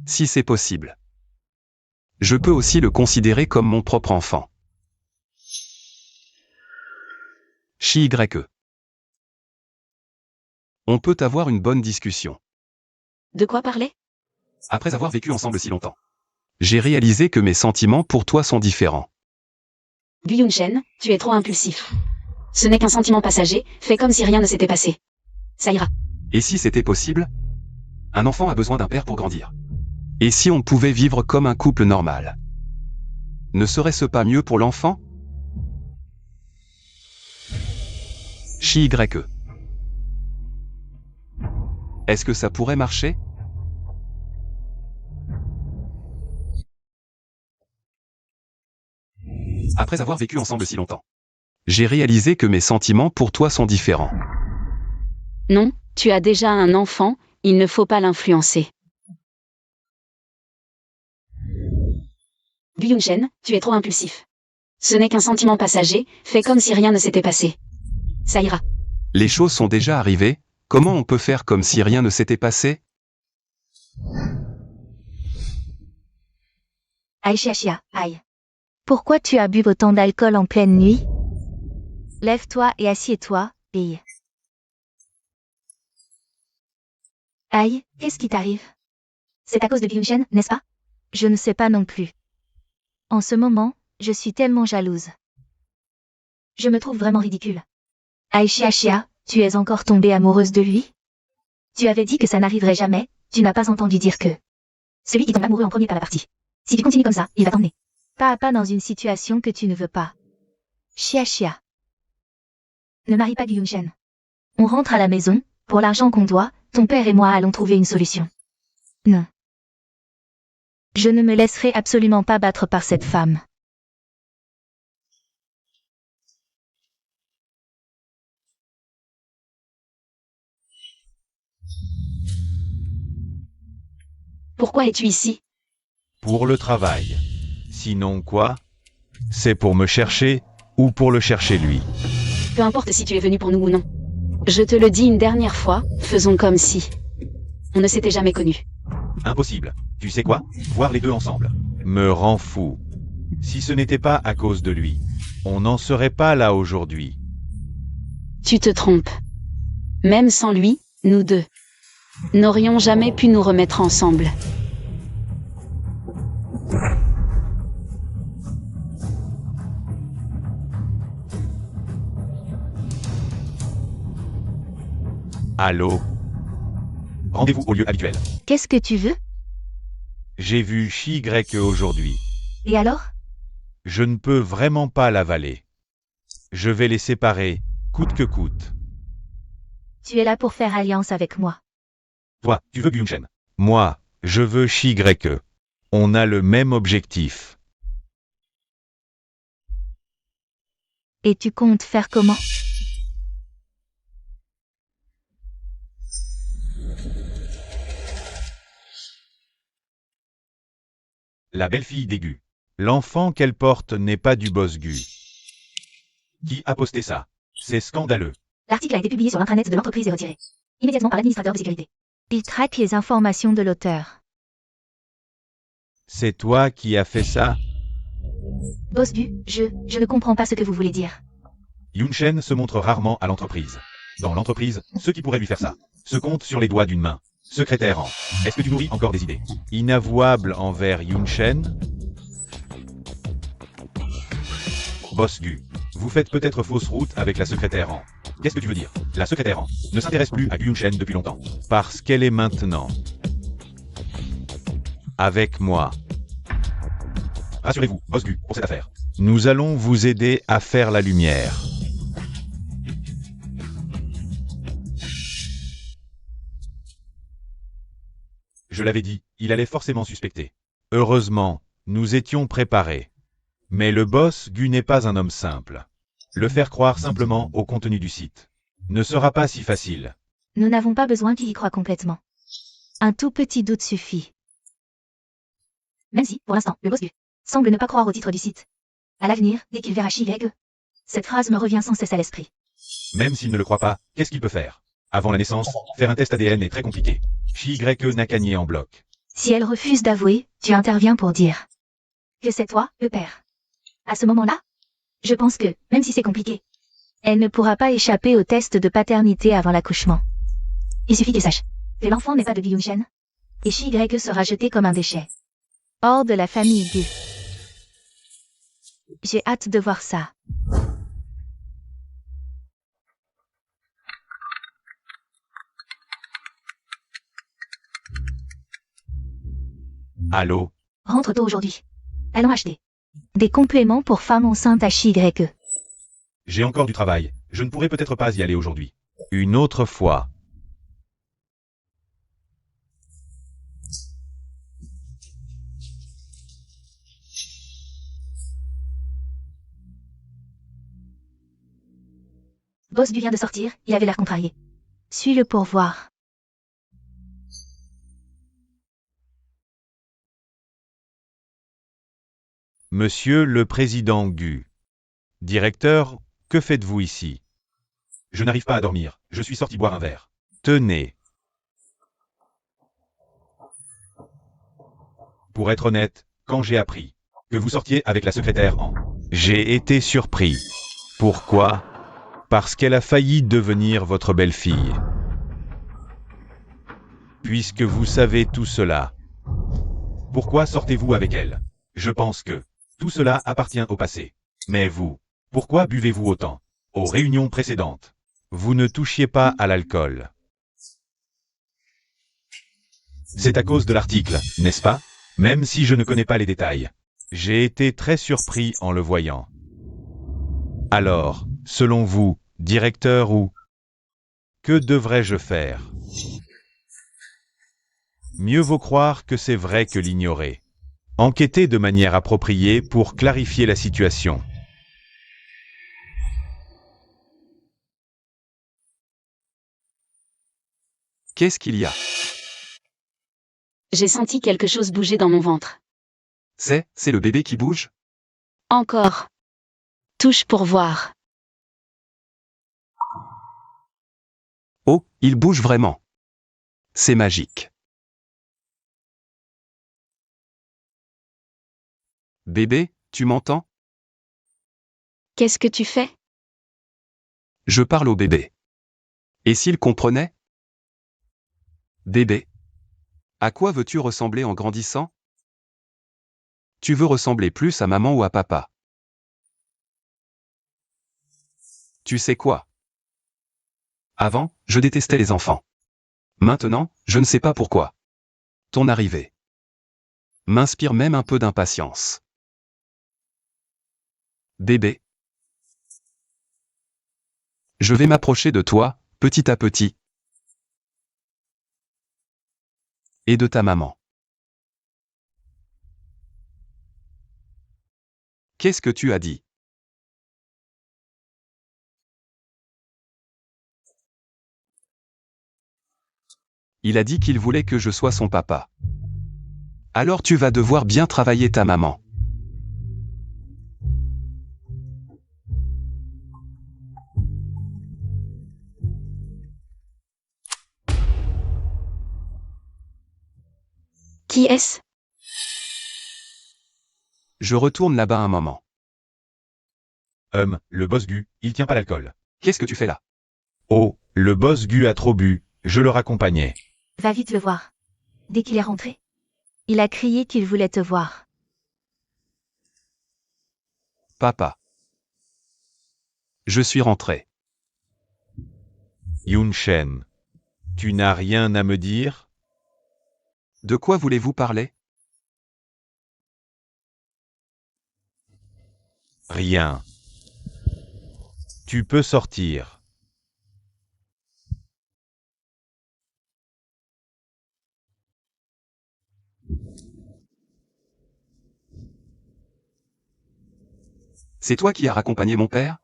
Speaker 4: Si c'est possible. Je peux aussi le considérer comme mon propre enfant. Chi-Y. On peut avoir une bonne discussion.
Speaker 2: De quoi parler?
Speaker 4: Après avoir vécu ensemble si longtemps, j'ai réalisé que mes sentiments pour toi sont différents.
Speaker 2: Gu Yunshen, tu es trop impulsif. Ce n'est qu'un sentiment passager, fais comme si rien ne s'était passé. Ça ira.
Speaker 4: Et si c'était possible? Un enfant a besoin d'un père pour grandir. Et si on pouvait vivre comme un couple normal? Ne serait-ce pas mieux pour l'enfant? Chi-Y. Est-ce que ça pourrait marcher? Après avoir vécu ensemble si longtemps, j'ai réalisé que mes sentiments pour toi sont différents.
Speaker 2: Non, tu as déjà un enfant, il ne faut pas l'influencer. Gu Yunshen, tu es trop impulsif. Ce n'est qu'un sentiment passager, fais comme si rien ne s'était passé. Ça ira.
Speaker 4: Les choses sont déjà arrivées, comment on peut faire comme si rien ne s'était passé?
Speaker 3: Aïe chia, aïe. Pourquoi tu as bu autant d'alcool en pleine nuit? Lève-toi et assieds-toi, fille. Aïe, qu'est-ce qui t'arrive? C'est à cause de Gu Yunshen, n'est-ce pas? Je ne sais pas non plus. En ce moment, je suis tellement jalouse. Je me trouve vraiment ridicule. Aïe chia, tu es encore tombée amoureuse de lui? Tu avais dit que ça n'arriverait jamais, tu n'as pas entendu dire que celui qui tombe amoureux en premier par la partie. Si tu continues comme ça, il va t'emmener pas à pas dans une situation que tu ne veux pas. Chia. Ne marie pas Gu Yunshen. On rentre à la maison, pour l'argent qu'on doit, ton père et moi allons trouver une solution. Non. Je ne me laisserai absolument pas battre par cette femme.
Speaker 2: Pourquoi es-tu ici?
Speaker 1: Pour le travail. Sinon quoi? C'est pour me chercher, ou pour le chercher lui?
Speaker 2: Peu importe si tu es venu pour nous ou non. Je te le dis une dernière fois, faisons comme si. On ne s'était jamais connus.
Speaker 1: Impossible. Tu sais quoi? Voir les deux ensemble. Me rend fou. Si ce n'était pas à cause de lui, on n'en serait pas là aujourd'hui.
Speaker 2: Tu te trompes. Même sans lui, nous deux n'aurions jamais pu nous remettre ensemble.
Speaker 1: Allô? Rendez-vous au lieu habituel.
Speaker 3: Qu'est-ce que tu veux?
Speaker 1: J'ai vu Chi-Y aujourd'hui.
Speaker 3: Et alors?
Speaker 1: Je ne peux vraiment pas l'avaler. Je vais les séparer, coûte que coûte.
Speaker 3: Tu es là pour faire alliance avec moi.
Speaker 1: Toi, tu veux Gyun-Shen. Moi, je veux Chi-Y. On a le même objectif.
Speaker 3: Et tu comptes faire comment?
Speaker 1: La belle-fille d'Aigu. L'enfant qu'elle porte n'est pas du boss Gu. Qui a posté ça? C'est scandaleux.
Speaker 3: L'article a été publié sur l'intranet de l'entreprise et retiré immédiatement par l'administrateur de sécurité. Il traque les informations de l'auteur.
Speaker 1: C'est toi qui as fait ça?
Speaker 3: Boss Gu, je ne comprends pas ce que vous voulez dire.
Speaker 1: Yun-Shen se montre rarement à l'entreprise. Dans l'entreprise, ceux qui pourraient lui faire ça se comptent sur les doigts d'une main. Secrétaire en. Est-ce que tu nourris encore des idées inavouables envers Yun-Shen? Boss Gu, vous faites peut-être fausse route avec la secrétaire en. Qu'est-ce que tu veux dire? La secrétaire en ne s'intéresse plus à Yun-Shen depuis longtemps. Parce qu'elle est maintenant avec moi. Rassurez-vous, Boss Gu, pour cette affaire. Nous allons vous aider à faire la lumière. Je l'avais dit, il allait forcément suspecter. Heureusement, nous étions préparés. Mais le boss Gu n'est pas un homme simple. Le faire croire simplement au contenu du site ne sera pas si facile.
Speaker 3: Nous n'avons pas besoin qu'il y croie complètement. Un tout petit doute suffit. Même si, pour l'instant, le boss Gu semble ne pas croire au titre du site. À l'avenir, dès qu'il verra Chi-Y, cette phrase me revient sans cesse à l'esprit.
Speaker 1: Même s'il ne le croit pas, qu'est-ce qu'il peut faire? Avant la naissance, faire un test ADN est très compliqué. Chi-Y n'a qu'à nier en bloc.
Speaker 3: Si elle refuse d'avouer, tu interviens pour dire que c'est toi, le père. À ce moment-là, je pense que, même si c'est compliqué, elle ne pourra pas échapper au test de paternité avant l'accouchement. Il suffit qu'elle sache que l'enfant n'est pas de Gyun-Shen, et Chi-Y sera jeté comme un déchet. Hors de la famille Gu. J'ai hâte de voir ça.
Speaker 1: Allô?
Speaker 3: Rentre tôt aujourd'hui. Allons acheter des compléments pour femmes enceintes à Chi-Y.
Speaker 1: J'ai encore du travail. Je ne pourrai peut-être pas y aller aujourd'hui. Une autre fois.
Speaker 3: Boss Gu vient de sortir, il avait l'air contrarié. Suis-le pour voir.
Speaker 1: Monsieur le Président Gu. Directeur, que faites-vous ici? Je n'arrive pas à dormir, je suis sorti boire un verre. Tenez. Pour être honnête, quand j'ai appris que vous sortiez avec la secrétaire en... J'ai été surpris. Pourquoi? Parce qu'elle a failli devenir votre belle-fille. Puisque vous savez tout cela, pourquoi sortez-vous avec elle? Je pense que tout cela appartient au passé. Mais vous, pourquoi buvez-vous autant? Aux réunions précédentes, vous ne touchiez pas à l'alcool. C'est à cause de l'article, n'est-ce pas? Même si je ne connais pas les détails. J'ai été très surpris en le voyant. Alors, selon vous, directeur ou... Que devrais-je faire? Mieux vaut croire que c'est vrai que l'ignorer. Enquêter de manière appropriée pour clarifier la situation.
Speaker 4: Qu'est-ce qu'il y a?
Speaker 2: J'ai senti quelque chose bouger dans mon ventre.
Speaker 4: C'est le bébé qui bouge?
Speaker 2: Encore. Touche pour voir.
Speaker 4: Oh, il bouge vraiment. C'est magique. Bébé, tu m'entends?
Speaker 2: Qu'est-ce que tu fais?
Speaker 4: Je parle au bébé. Et s'il comprenait? Bébé. À quoi veux-tu ressembler en grandissant? Tu veux ressembler plus à maman ou à papa? Tu sais quoi? Avant, je détestais les enfants. Maintenant, je ne sais pas pourquoi. Ton arrivée m'inspire même un peu d'impatience. Bébé. Je vais m'approcher de toi, petit à petit. Et de ta maman. Qu'est-ce que tu as dit? Il a dit qu'il voulait que je sois son papa. Alors tu vas devoir bien travailler ta maman.
Speaker 2: Qui est-ce?
Speaker 4: Je retourne là-bas un moment.
Speaker 1: Le boss Gu, il tient pas l'alcool.
Speaker 4: Qu'est-ce que tu fais là?
Speaker 1: Oh, le boss Gu a trop bu, je le raccompagnais.
Speaker 3: Va vite le voir. Dès qu'il est rentré. Il a crié qu'il voulait te voir.
Speaker 4: Papa. Je suis rentré.
Speaker 1: Yun Shen. Tu n'as rien à me dire?
Speaker 4: De quoi voulez-vous parler?
Speaker 1: Rien. Tu peux sortir.
Speaker 4: C'est toi qui as raccompagné mon père?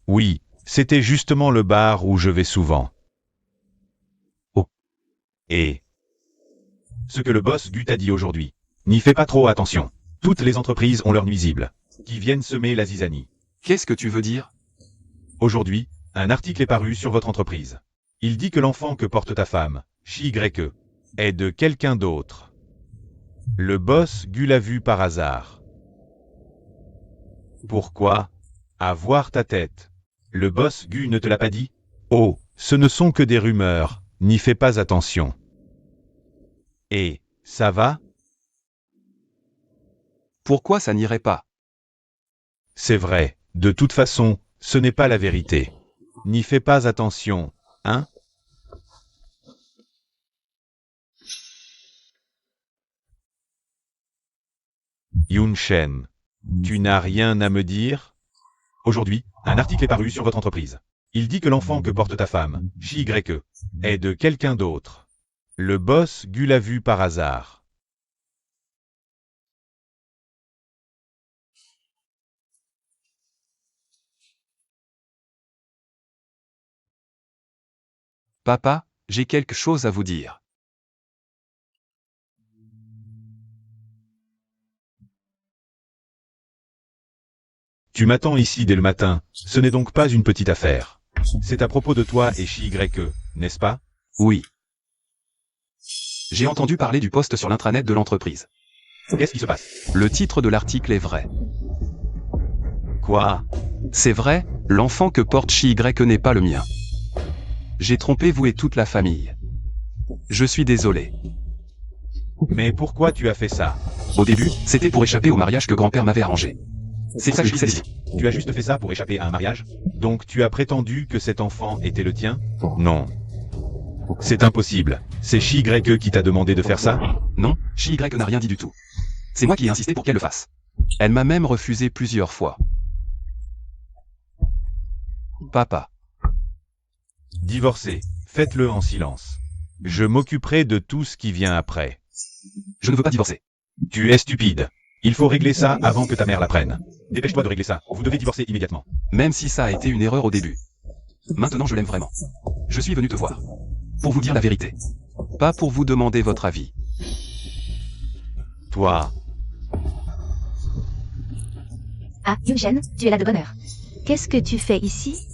Speaker 1: Oui, c'était justement le bar où je vais souvent. Oh. Et ce que le boss Gu t'a dit aujourd'hui. N'y fais pas trop attention. Toutes les entreprises ont leurs nuisibles, qui viennent semer la zizanie.
Speaker 4: Qu'est-ce que tu veux dire?
Speaker 1: Aujourd'hui, un article est paru sur votre entreprise. Il dit que l'enfant que porte ta femme, Chi-Y-E, est de quelqu'un d'autre. Le boss Gu l'a vu par hasard. Pourquoi? À voir ta tête. Le boss Gu ne te l'a pas dit? Oh, ce ne sont que des rumeurs, n'y fais pas attention. Et, ça va?
Speaker 4: Pourquoi ça n'irait pas?
Speaker 1: C'est vrai, de toute façon, ce n'est pas la vérité. N'y fais pas attention, hein? Yun Shen, tu n'as rien à me dire? Aujourd'hui, un article est paru sur votre entreprise. Il dit que l'enfant que porte ta femme, Chi-Y-E, est de quelqu'un d'autre. Le boss Gu l'a vu par hasard.
Speaker 4: Papa, j'ai quelque chose à vous dire.
Speaker 1: Tu m'attends ici dès le matin, ce n'est donc pas une petite affaire. C'est à propos de toi et Chi-Y-E, n'est-ce pas?
Speaker 4: Oui. J'ai entendu parler du post sur l'intranet de l'entreprise.
Speaker 1: Qu'est-ce qui se passe?
Speaker 4: Le titre de l'article est vrai.
Speaker 1: Quoi?
Speaker 4: C'est vrai, l'enfant que porte Chi-Y-E n'est pas le mien. J'ai trompé vous et toute la famille. Je suis désolé.
Speaker 1: Mais pourquoi tu as fait ça?
Speaker 4: Au début, c'était pour échapper au mariage que grand-père m'avait arrangé. C'est ça que je disais ici.
Speaker 1: Tu as juste fait ça pour échapper à un mariage? Donc tu as prétendu que cet enfant était le tien? Non. C'est impossible. C'est Chi-Y-E qui t'a demandé de faire ça?
Speaker 4: Non, Chi-Y n'a rien dit du tout. C'est moi qui ai insisté pour qu'elle le fasse. Elle m'a même refusé plusieurs fois. Papa.
Speaker 1: Divorcez. Faites-le en silence. Je m'occuperai de tout ce qui vient après.
Speaker 4: Je ne veux pas divorcer.
Speaker 1: Tu es stupide. Il faut régler ça avant que ta mère l'apprenne. Dépêche-toi de régler ça. Vous devez divorcer immédiatement.
Speaker 4: Même si ça a été une erreur au début. Maintenant je l'aime vraiment. Je suis venu te voir. Pour vous dire la vérité. Pas pour vous demander votre avis.
Speaker 1: Toi.
Speaker 3: Ah, Yungshen, tu es là de bonne heure. Qu'est-ce que tu fais ici?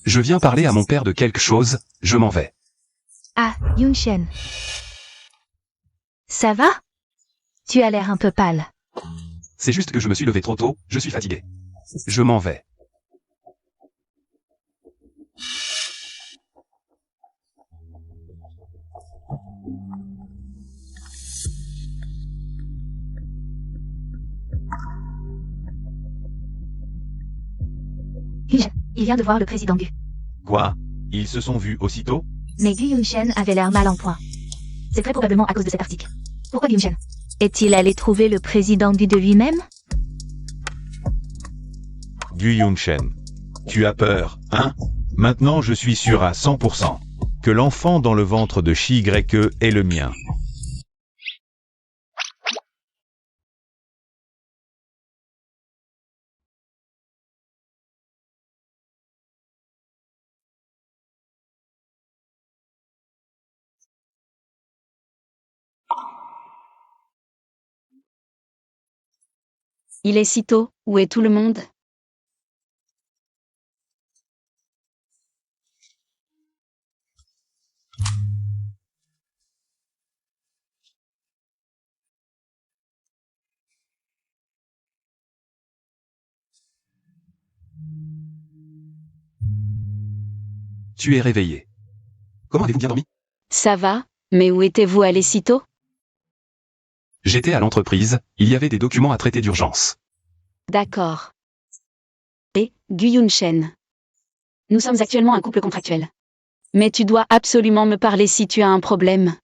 Speaker 4: Je viens parler à mon père de quelque chose, je m'en vais.
Speaker 3: Ah, Yungshen. Ça va? Tu as l'air un peu pâle.
Speaker 4: C'est juste que je me suis levé trop tôt, je suis fatigué. Je m'en vais.
Speaker 3: Yungshen, il vient de voir le président Gu.
Speaker 1: Quoi? Ils se sont vus aussitôt?
Speaker 3: Mais Gu Yungshen avait l'air mal en point. C'est très probablement à cause de cet article. Pourquoi Gu Yungshen? Est-il allé trouver le président Gu de lui-même?
Speaker 1: Gu Yungshen. Tu as peur, hein? Maintenant je suis sûr à 100% que l'enfant dans le ventre de Shi-YE est le mien.
Speaker 2: Il est si tôt, où est tout le monde?
Speaker 4: Tu es réveillé. Comment avez-vous bien dormi?
Speaker 2: Ça va, mais où étiez-vous allé si tôt?
Speaker 4: J'étais à l'entreprise, il y avait des documents à traiter d'urgence.
Speaker 2: D'accord. Et, Gu Yungshen. Nous sommes actuellement un couple contractuel. Mais tu dois absolument me parler si tu as un problème.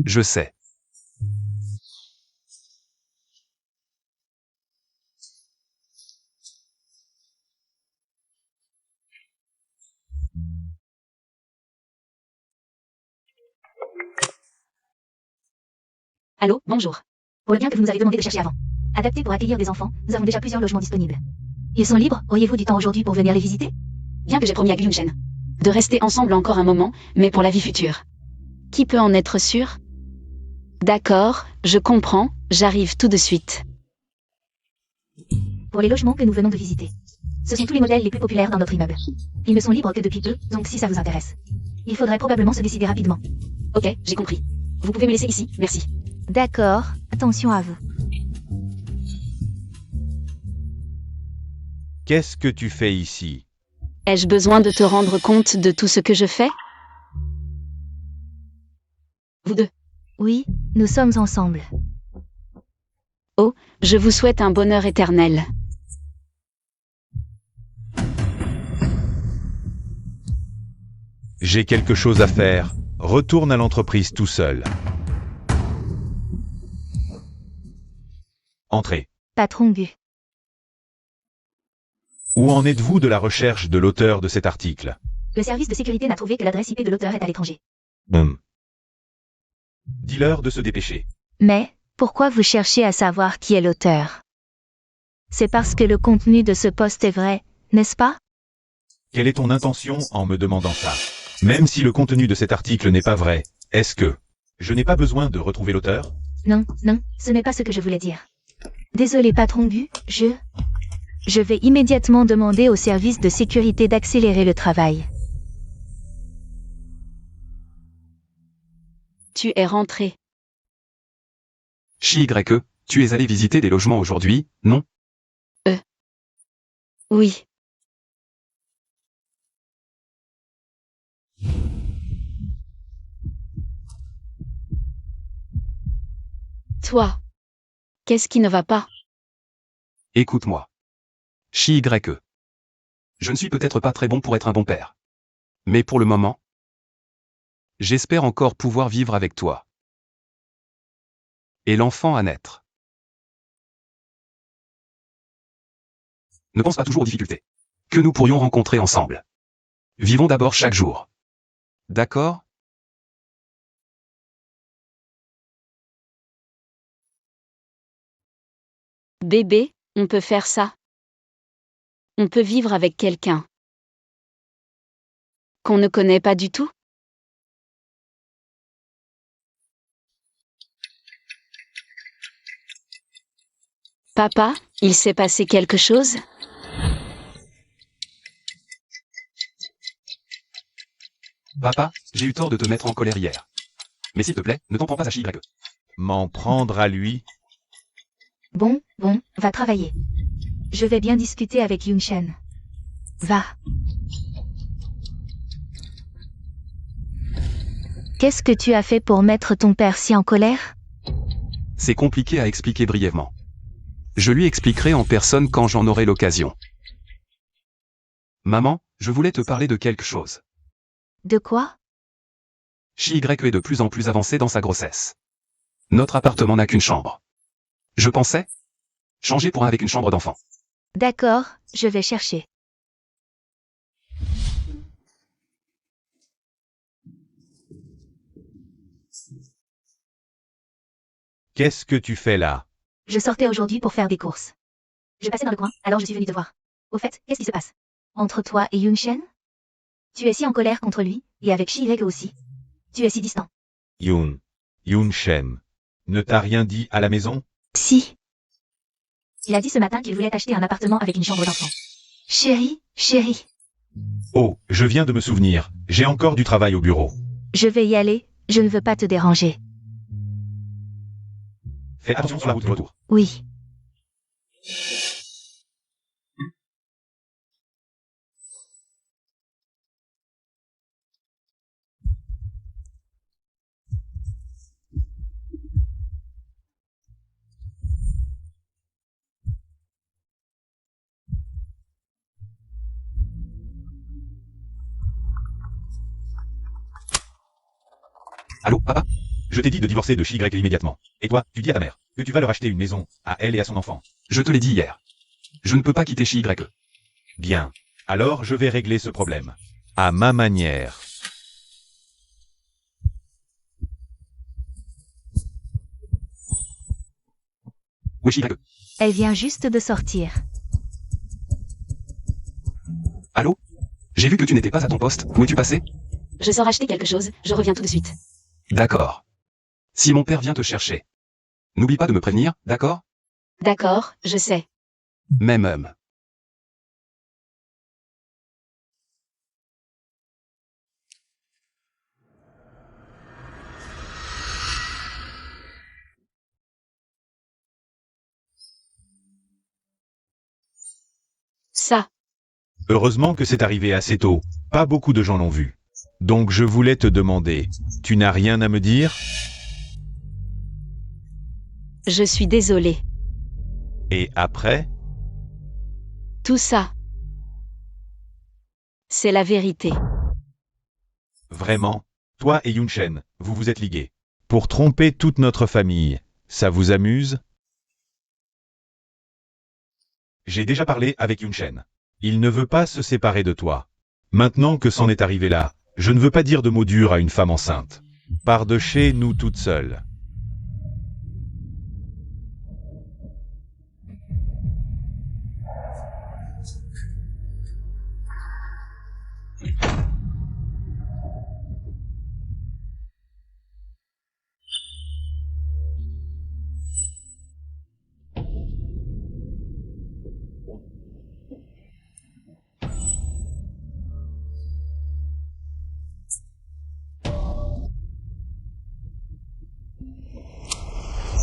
Speaker 4: Je sais.
Speaker 2: Allô, bonjour.
Speaker 3: Pour le bien que vous nous avez demandé de chercher avant. Adapté pour accueillir des enfants, nous avons déjà plusieurs logements disponibles. Ils sont libres, auriez-vous du temps aujourd'hui pour venir les visiter?
Speaker 2: Bien que j'ai promis à Gu Yungshen de rester ensemble encore un moment, mais pour la vie future. Qui peut en être sûr? D'accord, je comprends, j'arrive tout de suite.
Speaker 3: Pour les logements que nous venons de visiter. Ce sont tous les modèles les plus populaires dans notre immeuble. Ils ne sont libres que depuis peu, donc si ça vous intéresse. Il faudrait probablement se décider rapidement.
Speaker 2: Ok, j'ai compris. Vous pouvez me laisser ici, merci.
Speaker 3: D'accord, attention à vous.
Speaker 1: Qu'est-ce que tu fais ici?
Speaker 2: Ai-je besoin de te rendre compte de tout ce que je fais? Vous deux.
Speaker 3: Oui, nous sommes ensemble.
Speaker 2: Je vous souhaite un bonheur éternel.
Speaker 1: J'ai quelque chose à faire. Retourne à l'entreprise tout seul. Entrez.
Speaker 3: Patron Gu.
Speaker 1: Où en êtes-vous de la recherche de l'auteur de cet article?
Speaker 3: Le service de sécurité n'a trouvé que l'adresse IP de l'auteur est à l'étranger.
Speaker 1: Dis-leur de se dépêcher.
Speaker 3: Mais, pourquoi vous cherchez à savoir qui est l'auteur? C'est parce que le contenu de ce post est vrai, n'est-ce pas?
Speaker 1: Quelle est ton intention en me demandant ça? Même si le contenu de cet article n'est pas vrai, est-ce que je n'ai pas besoin de retrouver l'auteur?
Speaker 3: Non, non, ce n'est pas ce que je voulais dire. Désolé patron Gu, je vais immédiatement demander au service de sécurité d'accélérer le travail.
Speaker 2: Tu es rentré.
Speaker 4: Shi-YE, tu es allé visiter des logements aujourd'hui, non?
Speaker 2: Oui. Toi. Qu'est-ce qui ne va pas?
Speaker 4: Écoute-moi. Shi-YE. Je ne suis peut-être pas très bon pour être un bon père. Mais pour le moment, j'espère encore pouvoir vivre avec toi. Et l'enfant à naître. Ne pense pas toujours aux difficultés que nous pourrions rencontrer ensemble. Vivons d'abord chaque jour. D'accord?
Speaker 2: Bébé, on peut faire ça. On peut vivre avec quelqu'un qu'on ne connaît pas du tout? Papa, il s'est passé quelque chose?
Speaker 4: Papa, j'ai eu tort de te mettre en colère hier. Mais s'il te plaît, ne t'en prends pas à Chi-Y.
Speaker 1: M'en prendre à lui?
Speaker 3: Bon, va travailler. Je vais bien discuter avec Yun-Shen. Va. Qu'est-ce que tu as fait pour mettre ton père si en colère?
Speaker 4: C'est compliqué à expliquer brièvement. Je lui expliquerai en personne quand j'en aurai l'occasion. Maman, je voulais te parler de quelque chose.
Speaker 3: De quoi?
Speaker 4: Chi-Y est de plus en plus avancé dans sa grossesse. Notre appartement n'a qu'une chambre. Je pensais changer pour un avec une chambre d'enfant.
Speaker 3: D'accord, je vais chercher.
Speaker 1: Qu'est-ce que tu fais là?
Speaker 3: Je sortais aujourd'hui pour faire des courses. Je passais dans le coin, alors je suis venue te voir. Au fait, qu'est-ce qui se passe? Entre toi et Yun-Shen? Tu es si en colère contre lui, et avec Shi-Y aussi. Tu es si distant.
Speaker 1: Yun-Shen. Ne t'a rien dit à la maison?
Speaker 3: Si. Il a dit ce matin qu'il voulait acheter un appartement avec une chambre d'enfant. Chérie.
Speaker 1: Oh, je viens de me souvenir. J'ai encore du travail au bureau.
Speaker 3: Je vais y aller, je ne veux pas te déranger.
Speaker 1: Fais attention sur la route de retour.
Speaker 3: Oui.
Speaker 1: Allô, papa? Je t'ai dit de divorcer de Shi-Y immédiatement. Et toi, tu dis à ta mère que tu vas leur acheter une maison, à elle et à son enfant.
Speaker 4: Je te l'ai dit hier. Je ne peux pas quitter Chi-Y.
Speaker 1: Bien. Alors je vais régler ce problème. À ma manière.
Speaker 4: Oui, Chi-Y.
Speaker 3: Elle vient juste de sortir.
Speaker 4: Allô? J'ai vu que tu n'étais pas à ton poste. Où es-tu passé?
Speaker 2: Je sors acheter quelque chose, je reviens tout de suite.
Speaker 4: D'accord. Si mon père vient te chercher, n'oublie pas de me prévenir, d'accord?
Speaker 2: D'accord, je sais.
Speaker 4: Même.
Speaker 2: Ça.
Speaker 1: Heureusement que c'est arrivé assez tôt. Pas beaucoup de gens l'ont vu. Donc je voulais te demander, tu n'as rien à me dire?
Speaker 2: Je suis désolée.
Speaker 1: Et après?
Speaker 2: Tout ça. C'est la vérité.
Speaker 1: Vraiment? Toi et Yun-Shen, vous vous êtes ligués. Pour tromper toute notre famille. Ça vous amuse? J'ai déjà parlé avec Yun-Shen. Il ne veut pas se séparer de toi. Maintenant que c'en est arrivé là, je ne veux pas dire de mots durs à une femme enceinte. Pars de chez nous toute seule.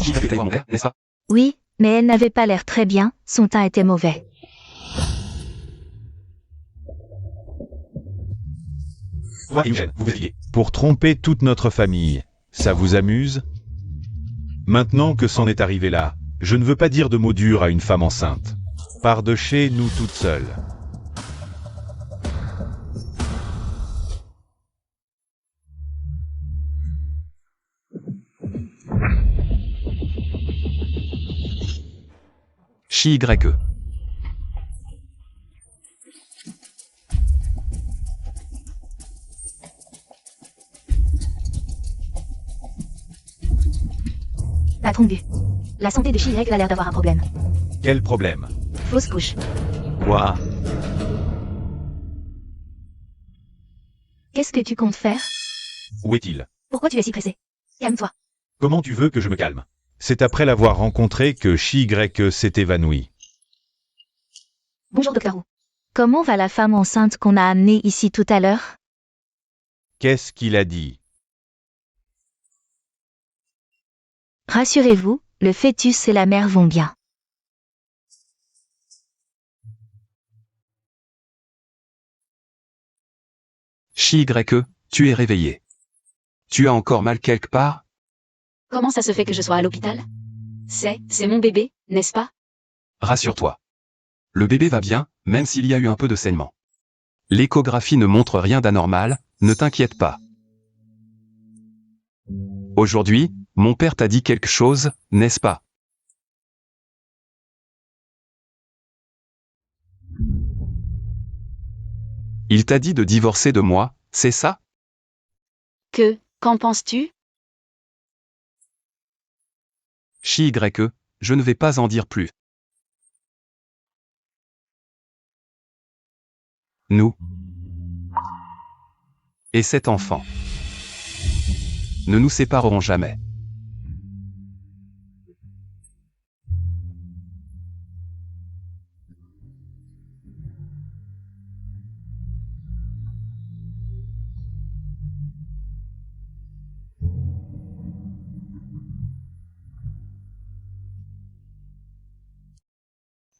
Speaker 4: Chi-Y est allé voir mon père, n'est-ce pas?
Speaker 3: Oui, mais elle n'avait pas l'air très bien, son teint était mauvais.
Speaker 1: Toi et Yun-Shen, vous vous êtes ligués. Pour tromper toute notre famille. Ça vous amuse? Maintenant que c'en est arrivé là, je ne veux pas dire de mots durs à une femme enceinte. Pars de chez nous toute seule.
Speaker 4: Chi-Y.
Speaker 3: La trompe-vue. La santé de Shi-Y a l'air d'avoir un problème.
Speaker 1: Quel problème?
Speaker 3: Fausse couche.
Speaker 1: Quoi?
Speaker 3: Qu'est-ce que tu comptes faire?
Speaker 1: Où est-il?
Speaker 3: Pourquoi tu es si pressé? Calme-toi.
Speaker 1: Comment tu veux que je me calme? C'est après l'avoir rencontré que Shi-Y s'est évanoui.
Speaker 3: Bonjour, Docteur Wu.
Speaker 6: Comment va la femme enceinte qu'on a amenée ici tout à l'heure?
Speaker 1: Qu'est-ce qu'il a dit?
Speaker 6: Rassurez-vous, le fœtus et la mère vont bien.
Speaker 4: Shi-Y, tu es réveillé. Tu as encore mal quelque part?
Speaker 2: Comment ça se fait que je sois à l'hôpital? C'est mon bébé, n'est-ce pas?
Speaker 4: Rassure-toi. Le bébé va bien, même s'il y a eu un peu de saignement. L'échographie ne montre rien d'anormal, ne t'inquiète pas. Aujourd'hui, mon père t'a dit quelque chose, n'est-ce pas? Il t'a dit de divorcer de moi, c'est ça?
Speaker 2: Qu'en penses-tu?
Speaker 4: Shi-Y, je ne vais pas en dire plus. Nous. Et cet enfant. Ne nous séparerons jamais.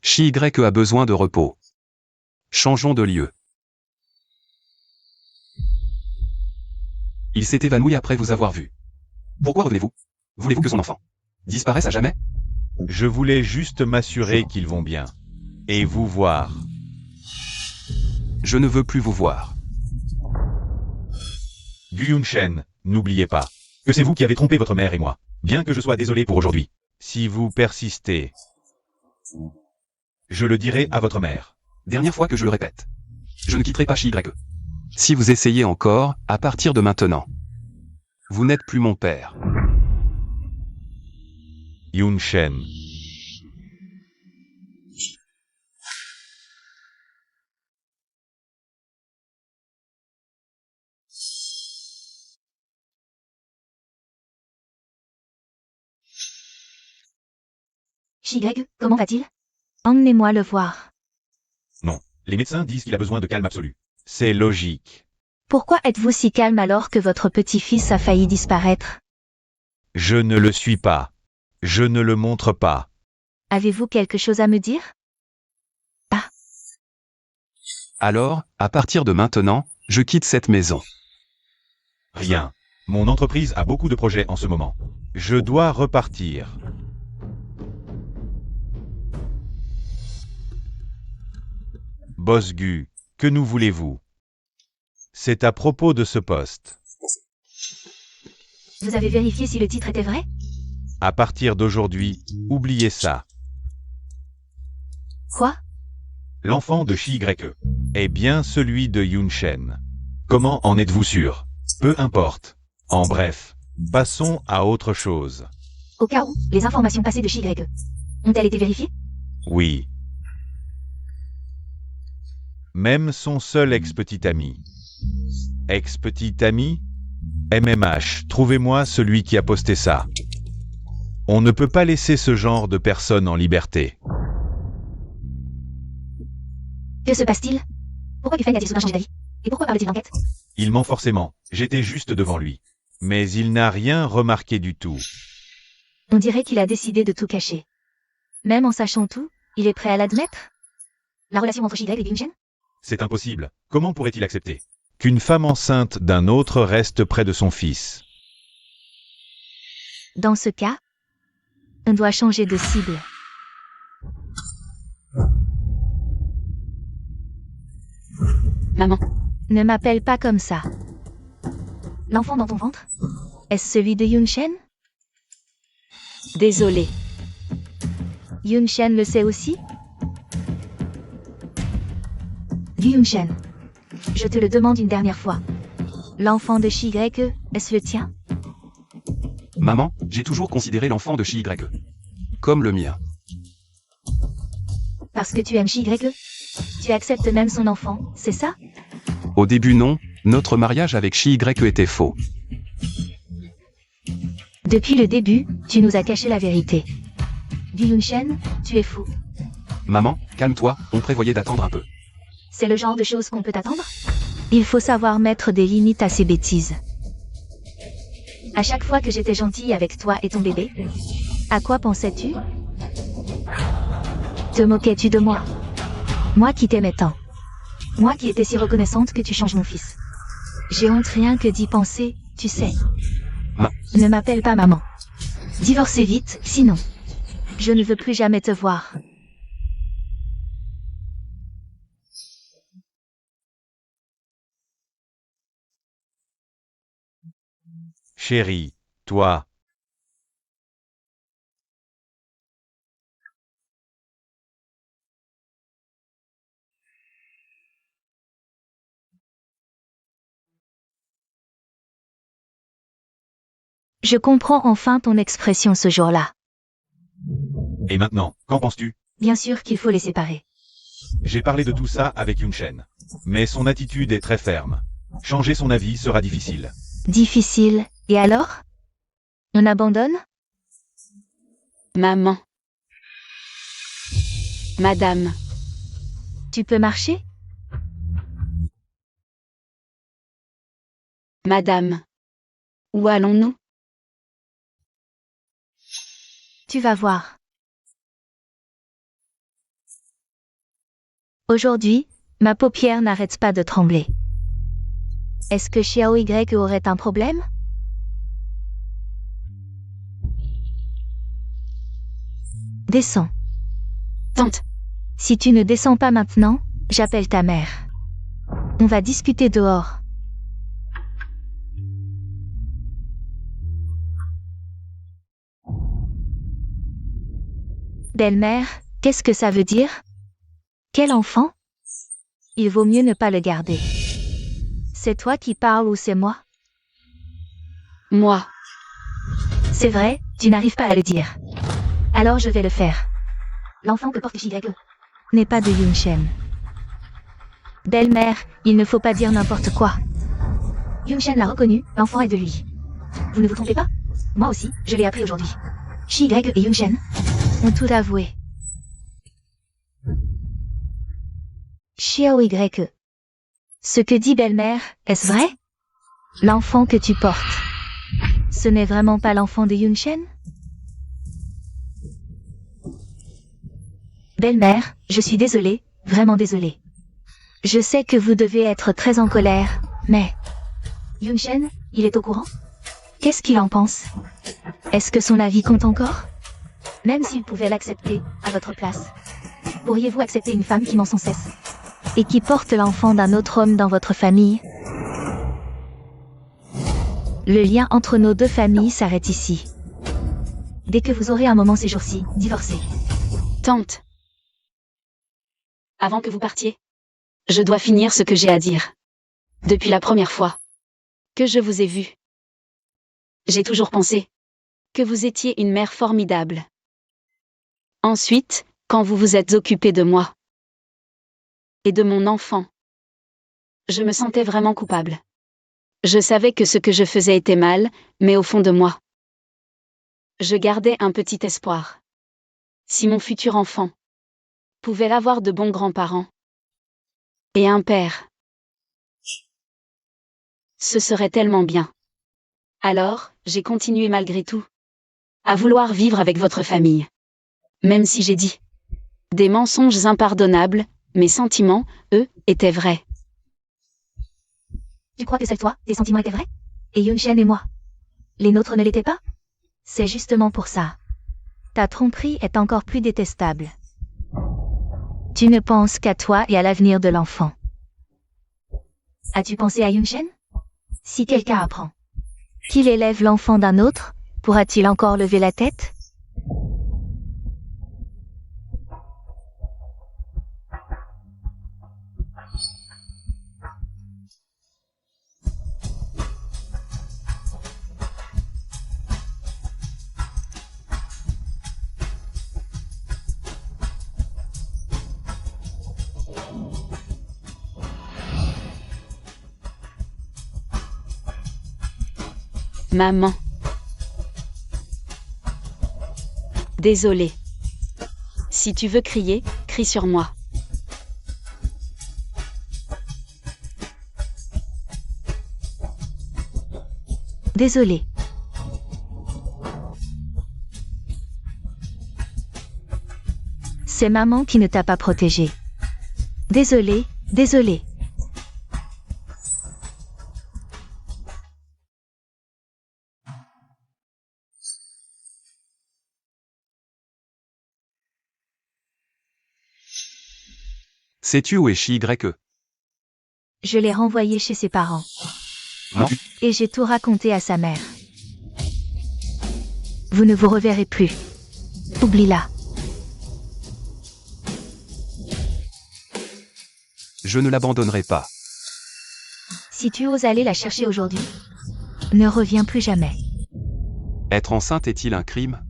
Speaker 4: Shi-Y a besoin de repos. Changeons de lieu. Il s'est évanoui après vous avoir vu. Pourquoi revenez-vous? Voulez-vous que son enfant disparaisse à jamais?
Speaker 1: Je voulais juste m'assurer qu'ils vont bien. Et vous voir.
Speaker 4: Je ne veux plus vous voir.
Speaker 1: Gu Yunshen, n'oubliez pas que c'est vous qui avez trompé votre mère et moi. Bien que je sois désolé pour aujourd'hui. Si vous persistez, je le dirai à votre mère.
Speaker 4: Dernière fois que je le répète. Je ne quitterai pas Shi-Y. Si vous essayez encore, à partir de maintenant, vous n'êtes plus mon père.
Speaker 1: Yunshen.
Speaker 3: Shi-Y, comment va-t-il?
Speaker 6: Emmenez-moi le voir.
Speaker 1: Non, les médecins disent qu'il a besoin de calme absolu. C'est logique.
Speaker 6: Pourquoi êtes-vous si calme alors que votre petit-fils a failli disparaître?
Speaker 1: Je ne le suis pas. Je ne le montre pas.
Speaker 6: Avez-vous quelque chose à me dire?
Speaker 4: Alors, à partir de maintenant, je quitte cette maison.
Speaker 1: Rien. Mon entreprise a beaucoup de projets en ce moment. Je dois repartir. Boss Gu, que nous voulez-vous? C'est à propos de ce poste.
Speaker 3: Vous avez vérifié si le titre était vrai?
Speaker 1: À partir d'aujourd'hui, oubliez ça.
Speaker 3: Quoi?
Speaker 1: L'enfant de Shi-Y est bien celui de Yunshen. Comment en êtes-vous sûr? Peu importe. En bref, passons à autre chose.
Speaker 3: Au cas où, les informations passées de Shi-Y ont-elles été vérifiées?
Speaker 1: Oui. Même son seul ex-petit ami. Ex-petit ami? MMH, trouvez-moi celui qui a posté ça. On ne peut pas laisser ce genre de personnes en liberté.
Speaker 3: Que se passe-t-il? Pourquoi Gufeng a-t-il soudain changé d'avis? Et pourquoi parle-t-il d'enquête?
Speaker 1: Il ment forcément, j'étais juste devant lui. Mais il n'a rien remarqué du tout.
Speaker 6: On dirait qu'il a décidé de tout cacher. Même en sachant tout, il est prêt à l'admettre?
Speaker 3: La relation entre Shi-Y et Yunchen?
Speaker 1: C'est impossible. Comment pourrait-il accepter qu'une femme enceinte d'un autre reste près de son fils?
Speaker 6: Dans ce cas, on doit changer de cible.
Speaker 2: Maman,
Speaker 6: Ne m'appelle pas comme ça.
Speaker 3: L'enfant dans ton ventre?
Speaker 6: Est-ce celui de Yunshen?
Speaker 2: désolée.
Speaker 6: Yunshen le sait aussi?
Speaker 3: Gu Yunshen. Je te le demande une dernière fois.
Speaker 6: L'enfant de Shi-Y, est-ce le tien?
Speaker 4: Maman, j'ai toujours considéré l'enfant de Shi-Y comme le mien.
Speaker 3: Parce que tu aimes Shi-Y?
Speaker 6: Tu acceptes même son enfant, c'est ça?
Speaker 4: Au début non, notre mariage avec Shi-Y était faux.
Speaker 6: Depuis le début, tu nous as caché la vérité. Gu Yunshen, tu es fou.
Speaker 4: Maman, calme-toi, on prévoyait d'attendre un peu.
Speaker 3: C'est le genre de choses qu'on peut attendre?
Speaker 6: Il faut savoir mettre des limites à ces bêtises.
Speaker 3: À chaque fois que j'étais gentille avec toi et ton bébé,
Speaker 6: À quoi pensais-tu? Te moquais-tu de moi? Moi qui t'aimais tant.
Speaker 3: moi qui étais si reconnaissante que tu changes mon fils.
Speaker 6: J'ai honte rien que d'y penser, tu sais.
Speaker 4: Ma-
Speaker 6: Ne m'appelle pas maman.
Speaker 3: Divorcez vite, sinon.
Speaker 6: Je ne veux plus jamais te voir.
Speaker 1: Chérie, toi,
Speaker 6: Je comprends enfin ton expression ce jour-là.
Speaker 1: et maintenant, qu'en penses-tu?
Speaker 3: Bien sûr qu'il faut les séparer.
Speaker 1: J'ai parlé de tout ça avec Yunshen. Mais son attitude est très ferme. Changer son avis sera difficile.
Speaker 6: Difficile. Et alors? On abandonne?
Speaker 2: Maman. Madame.
Speaker 6: Tu peux marcher?
Speaker 2: Madame. Où allons-nous?
Speaker 6: Tu vas voir. Aujourd'hui, ma paupière n'arrête pas de trembler. Est-ce que Xiao Y aurait un problème? Descends.
Speaker 2: Tante.
Speaker 6: Si tu ne descends pas maintenant, j'appelle ta mère. On va discuter dehors. Belle-mère, qu'est-ce que ça veut dire? Quel enfant? Il vaut mieux ne pas le garder. C'est toi qui parles ou c'est moi?
Speaker 2: Moi.
Speaker 3: C'est vrai, tu n'arrives pas à le dire. Alors je vais le faire. L'enfant que porte JY
Speaker 6: N'est pas de Yunshen. Belle-mère, il ne faut pas dire n'importe quoi.
Speaker 3: Yunshen l'a reconnu, l'enfant est de lui. Vous ne vous trompez pas? Moi aussi, je l'ai appris aujourd'hui. JY et Yunshen
Speaker 6: Ont tout avoué. Xiao Y. Ce que dit belle-mère, est-ce vrai? L'enfant que tu portes. Ce n'est vraiment pas l'enfant de Yunshen?
Speaker 3: Belle-mère, je suis désolée, vraiment désolée.
Speaker 6: Je sais que vous devez être très en colère, mais
Speaker 3: Yunshen, il est au courant? Qu'est-ce qu'il en pense?
Speaker 6: est-ce que son avis compte encore?
Speaker 3: Même s'il pouvait l'accepter, à votre place. Pourriez-vous accepter une femme qui ment sans cesse?
Speaker 6: Et qui porte l'enfant d'un autre homme dans votre famille? Le lien entre nos deux familles s'arrête ici.
Speaker 3: Dès que vous aurez un moment ces jours-ci, divorcez.
Speaker 2: Tante. Avant que vous partiez, je dois finir ce que j'ai à dire. Depuis la première fois que je vous ai vu, j'ai toujours pensé que vous étiez une mère formidable. Ensuite, quand vous vous êtes occupée de moi et de mon enfant, je me sentais vraiment coupable. Je savais que ce que je faisais était mal, mais au fond de moi, je gardais un petit espoir. Si mon futur enfant pouvait avoir de bons grands-parents et un père, ce serait tellement bien. Alors, j'ai continué malgré tout à vouloir vivre avec votre famille. Même si j'ai dit des mensonges impardonnables, mes sentiments, eux, étaient vrais.
Speaker 3: Tu crois que c'est toi, tes sentiments étaient vrais? Et Yunshen et moi? Les nôtres ne l'étaient pas?
Speaker 6: C'est justement pour ça. Ta tromperie est encore plus détestable. Tu ne penses qu'à toi et à l'avenir de l'enfant.
Speaker 3: As-tu pensé à Yunshen? Si quelqu'un apprend
Speaker 6: Qu'il élève l'enfant d'un autre, pourra-t-il encore lever la tête?
Speaker 2: Maman. Désolé. Si tu veux crier, crie sur moi.
Speaker 6: Désolé. C'est maman qui ne t'a pas protégé. Désolé, désolé.
Speaker 4: Sais-tu où est Chi-Y-E?
Speaker 6: Je l'ai renvoyé chez ses parents.
Speaker 4: Non.
Speaker 6: Et j'ai tout raconté à sa mère. Vous ne vous reverrez plus. Oublie-la.
Speaker 4: Je ne l'abandonnerai pas.
Speaker 6: Si tu oses aller la chercher aujourd'hui, ne reviens plus jamais.
Speaker 4: Être enceinte est-il un crime?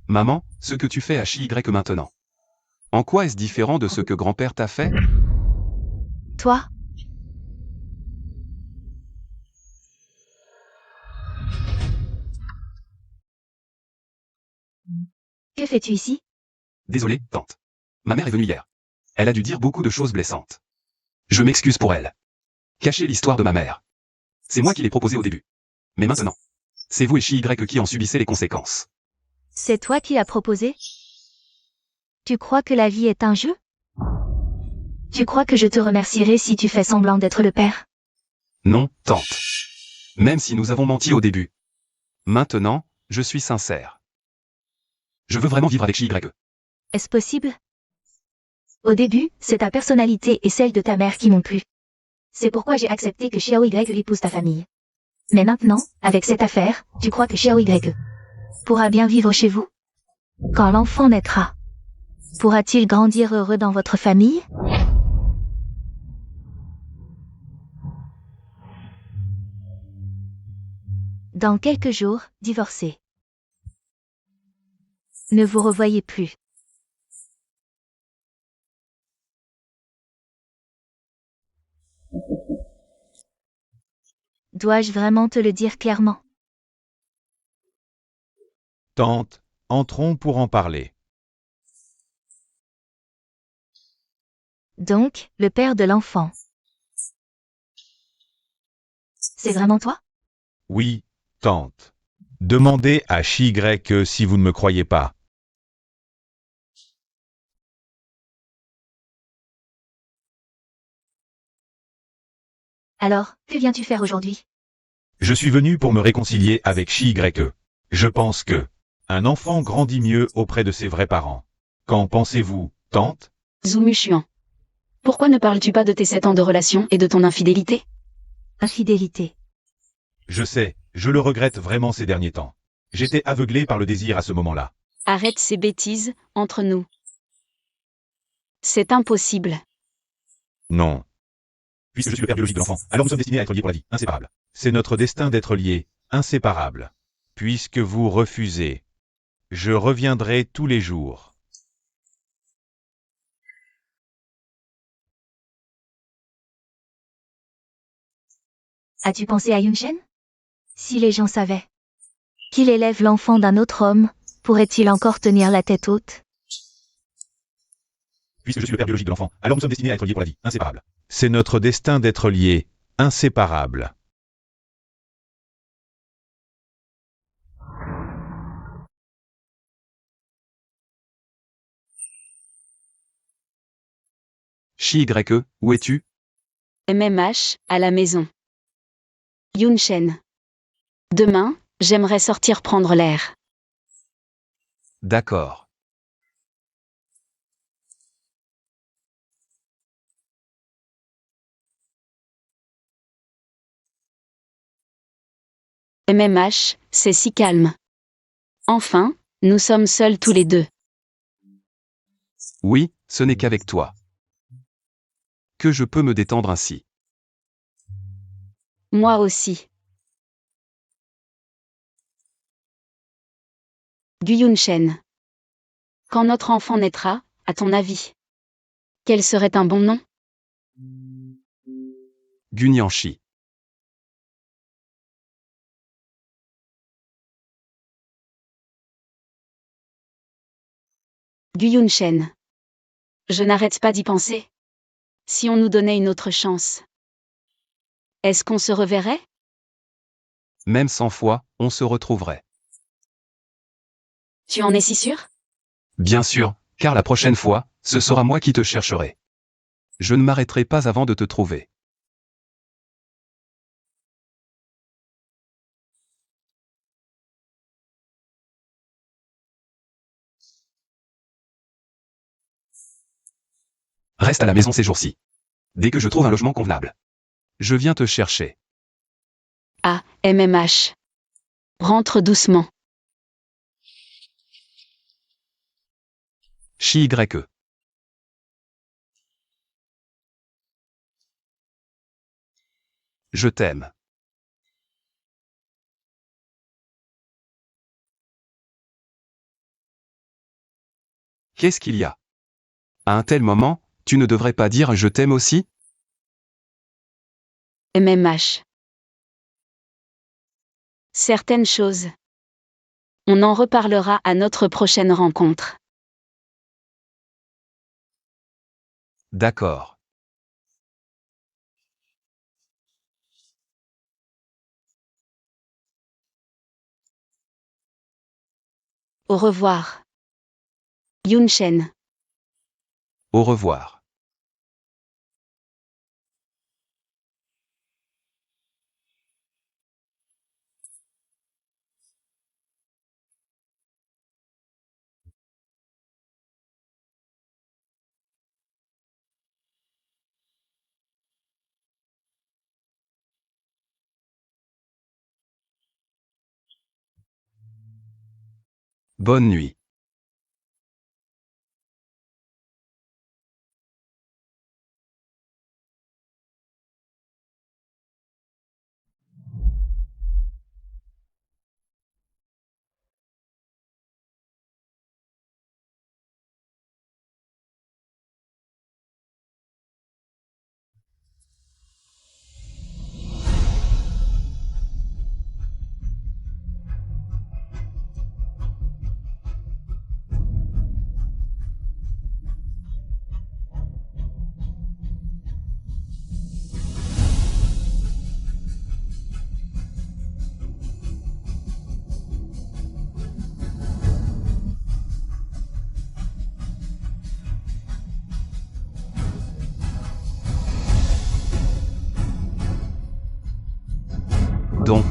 Speaker 4: Maman, ce que tu fais à Chi-Y maintenant. En quoi est-ce différent de ce que grand-père t'a fait?
Speaker 6: Toi? Que fais-tu ici?
Speaker 4: Désolé, tante. Ma mère est venue hier. Elle a dû dire beaucoup de choses blessantes. Je m'excuse pour elle. Cachez l'histoire de ma mère. C'est moi qui l'ai proposé au début. Mais maintenant, c'est vous et Chi-Y qui en subissez les conséquences.
Speaker 6: C'est toi qui l'as proposé? Tu crois que la vie est un jeu? Tu crois que je te remercierai si tu fais semblant d'être le père?
Speaker 4: Non, tante. Même si nous avons menti au début. Maintenant, je suis sincère. Je veux vraiment vivre avec Chi-Y.
Speaker 6: Est-ce possible? Au début, c'est ta personnalité et celle de ta mère qui m'ont plu. C'est pourquoi j'ai accepté que Xiao Y épouse ta famille. Mais maintenant, avec cette affaire, tu crois que Xiao Y pourra bien vivre chez vous? Quand l'enfant naîtra, pourra-t-il grandir heureux dans votre famille? Dans quelques jours, divorcé. Ne vous revoyez plus. Dois-je vraiment te le dire clairement?
Speaker 1: Tante, entrons pour en parler.
Speaker 6: Donc, le père de l'enfant. C'est vraiment toi?
Speaker 1: Oui, tante. Demandez à Chi-Y si vous ne me croyez pas.
Speaker 3: Alors, que viens-tu faire aujourd'hui?
Speaker 1: Je suis venu pour me réconcilier avec Chi-Y. Je pense que un enfant grandit mieux auprès de ses vrais parents. Qu'en pensez-vous, tante?
Speaker 2: Zumuchuan. Pourquoi ne parles-tu pas de tes 7 ans de relation et de ton infidélité?
Speaker 6: Infidélité.
Speaker 1: Je sais, je le regrette vraiment ces derniers temps. J'étais aveuglé par le désir à ce moment-là.
Speaker 2: Arrête ces bêtises, entre nous. C'est impossible.
Speaker 1: Non. Puisque je suis le père biologique de l'enfant, alors nous sommes destinés à être liés pour la vie, inséparables. C'est notre destin d'être liés, inséparables. Puisque vous refusez, je reviendrai tous les jours.
Speaker 3: As-tu pensé à Yunshen?
Speaker 6: Si les gens savaient qu'il élève l'enfant d'un autre homme, pourrait-il encore tenir la tête haute?
Speaker 1: Puisque je suis le père biologique de l'enfant, alors nous sommes destinés à être liés pour la vie, inséparables. C'est notre destin d'être liés, inséparables.
Speaker 4: Chi-Y, où es-tu?
Speaker 2: MMH, à la maison. Yunshen. Demain, j'aimerais sortir prendre l'air.
Speaker 4: D'accord.
Speaker 2: MMH, c'est si calme. Enfin, nous sommes seuls tous les deux.
Speaker 4: Oui, ce n'est qu'avec toi que je peux me détendre ainsi.
Speaker 2: Moi aussi. Yunshen. Quand notre enfant naîtra, à ton avis, quel serait un bon nom?
Speaker 4: Gunyanshi.
Speaker 2: Gu Yunshen. Je n'arrête pas d'y penser. Si on nous donnait une autre chance. Est-ce qu'on se reverrait?
Speaker 4: Même 100 fois, on se retrouverait.
Speaker 2: Tu en es si sûr?
Speaker 4: Bien sûr, car la prochaine fois, ce sera moi qui te chercherai. Je ne m'arrêterai pas avant de te trouver. Reste à la maison ces jours-ci. Dès que je trouve un logement convenable, je viens te chercher.
Speaker 2: Ah, MMH. Rentre doucement.
Speaker 4: Chi-Y-E. Je t'aime. Qu'est-ce qu'il y a? À un tel moment, tu ne devrais pas dire je t'aime aussi?
Speaker 2: MMH. Certaines choses. On en reparlera à notre prochaine rencontre.
Speaker 4: D'accord.
Speaker 2: Au revoir. Yunshen.
Speaker 4: Au revoir. Bonne nuit. Donc,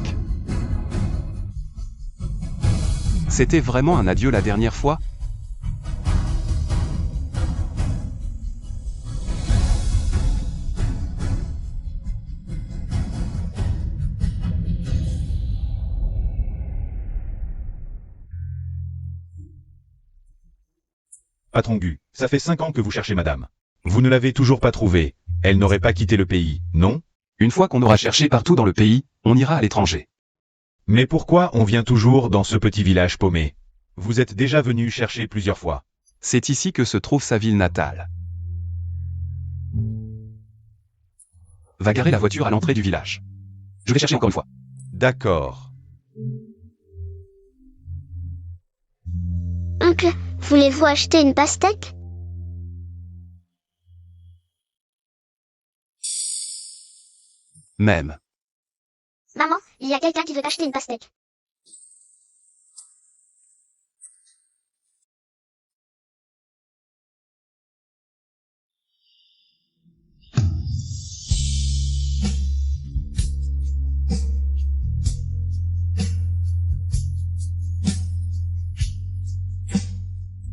Speaker 4: c'était vraiment un adieu la dernière fois?
Speaker 1: Patron Gu, ça fait 5 ans que vous cherchez madame. Vous ne l'avez toujours pas trouvée. Elle n'aurait pas quitté le pays, non?
Speaker 4: Une fois qu'on aura cherché partout dans le pays, on ira à l'étranger.
Speaker 1: Mais pourquoi on vient toujours dans ce petit village paumé? Vous êtes déjà venu chercher plusieurs fois.
Speaker 4: C'est ici que se trouve sa ville natale. Va garer la voiture à l'entrée du village. Je vais chercher encore une fois.
Speaker 1: D'accord.
Speaker 5: Oncle, voulez-vous acheter une pastèque?
Speaker 4: Même.
Speaker 5: Maman, il y a quelqu'un qui veut acheter une pastèque.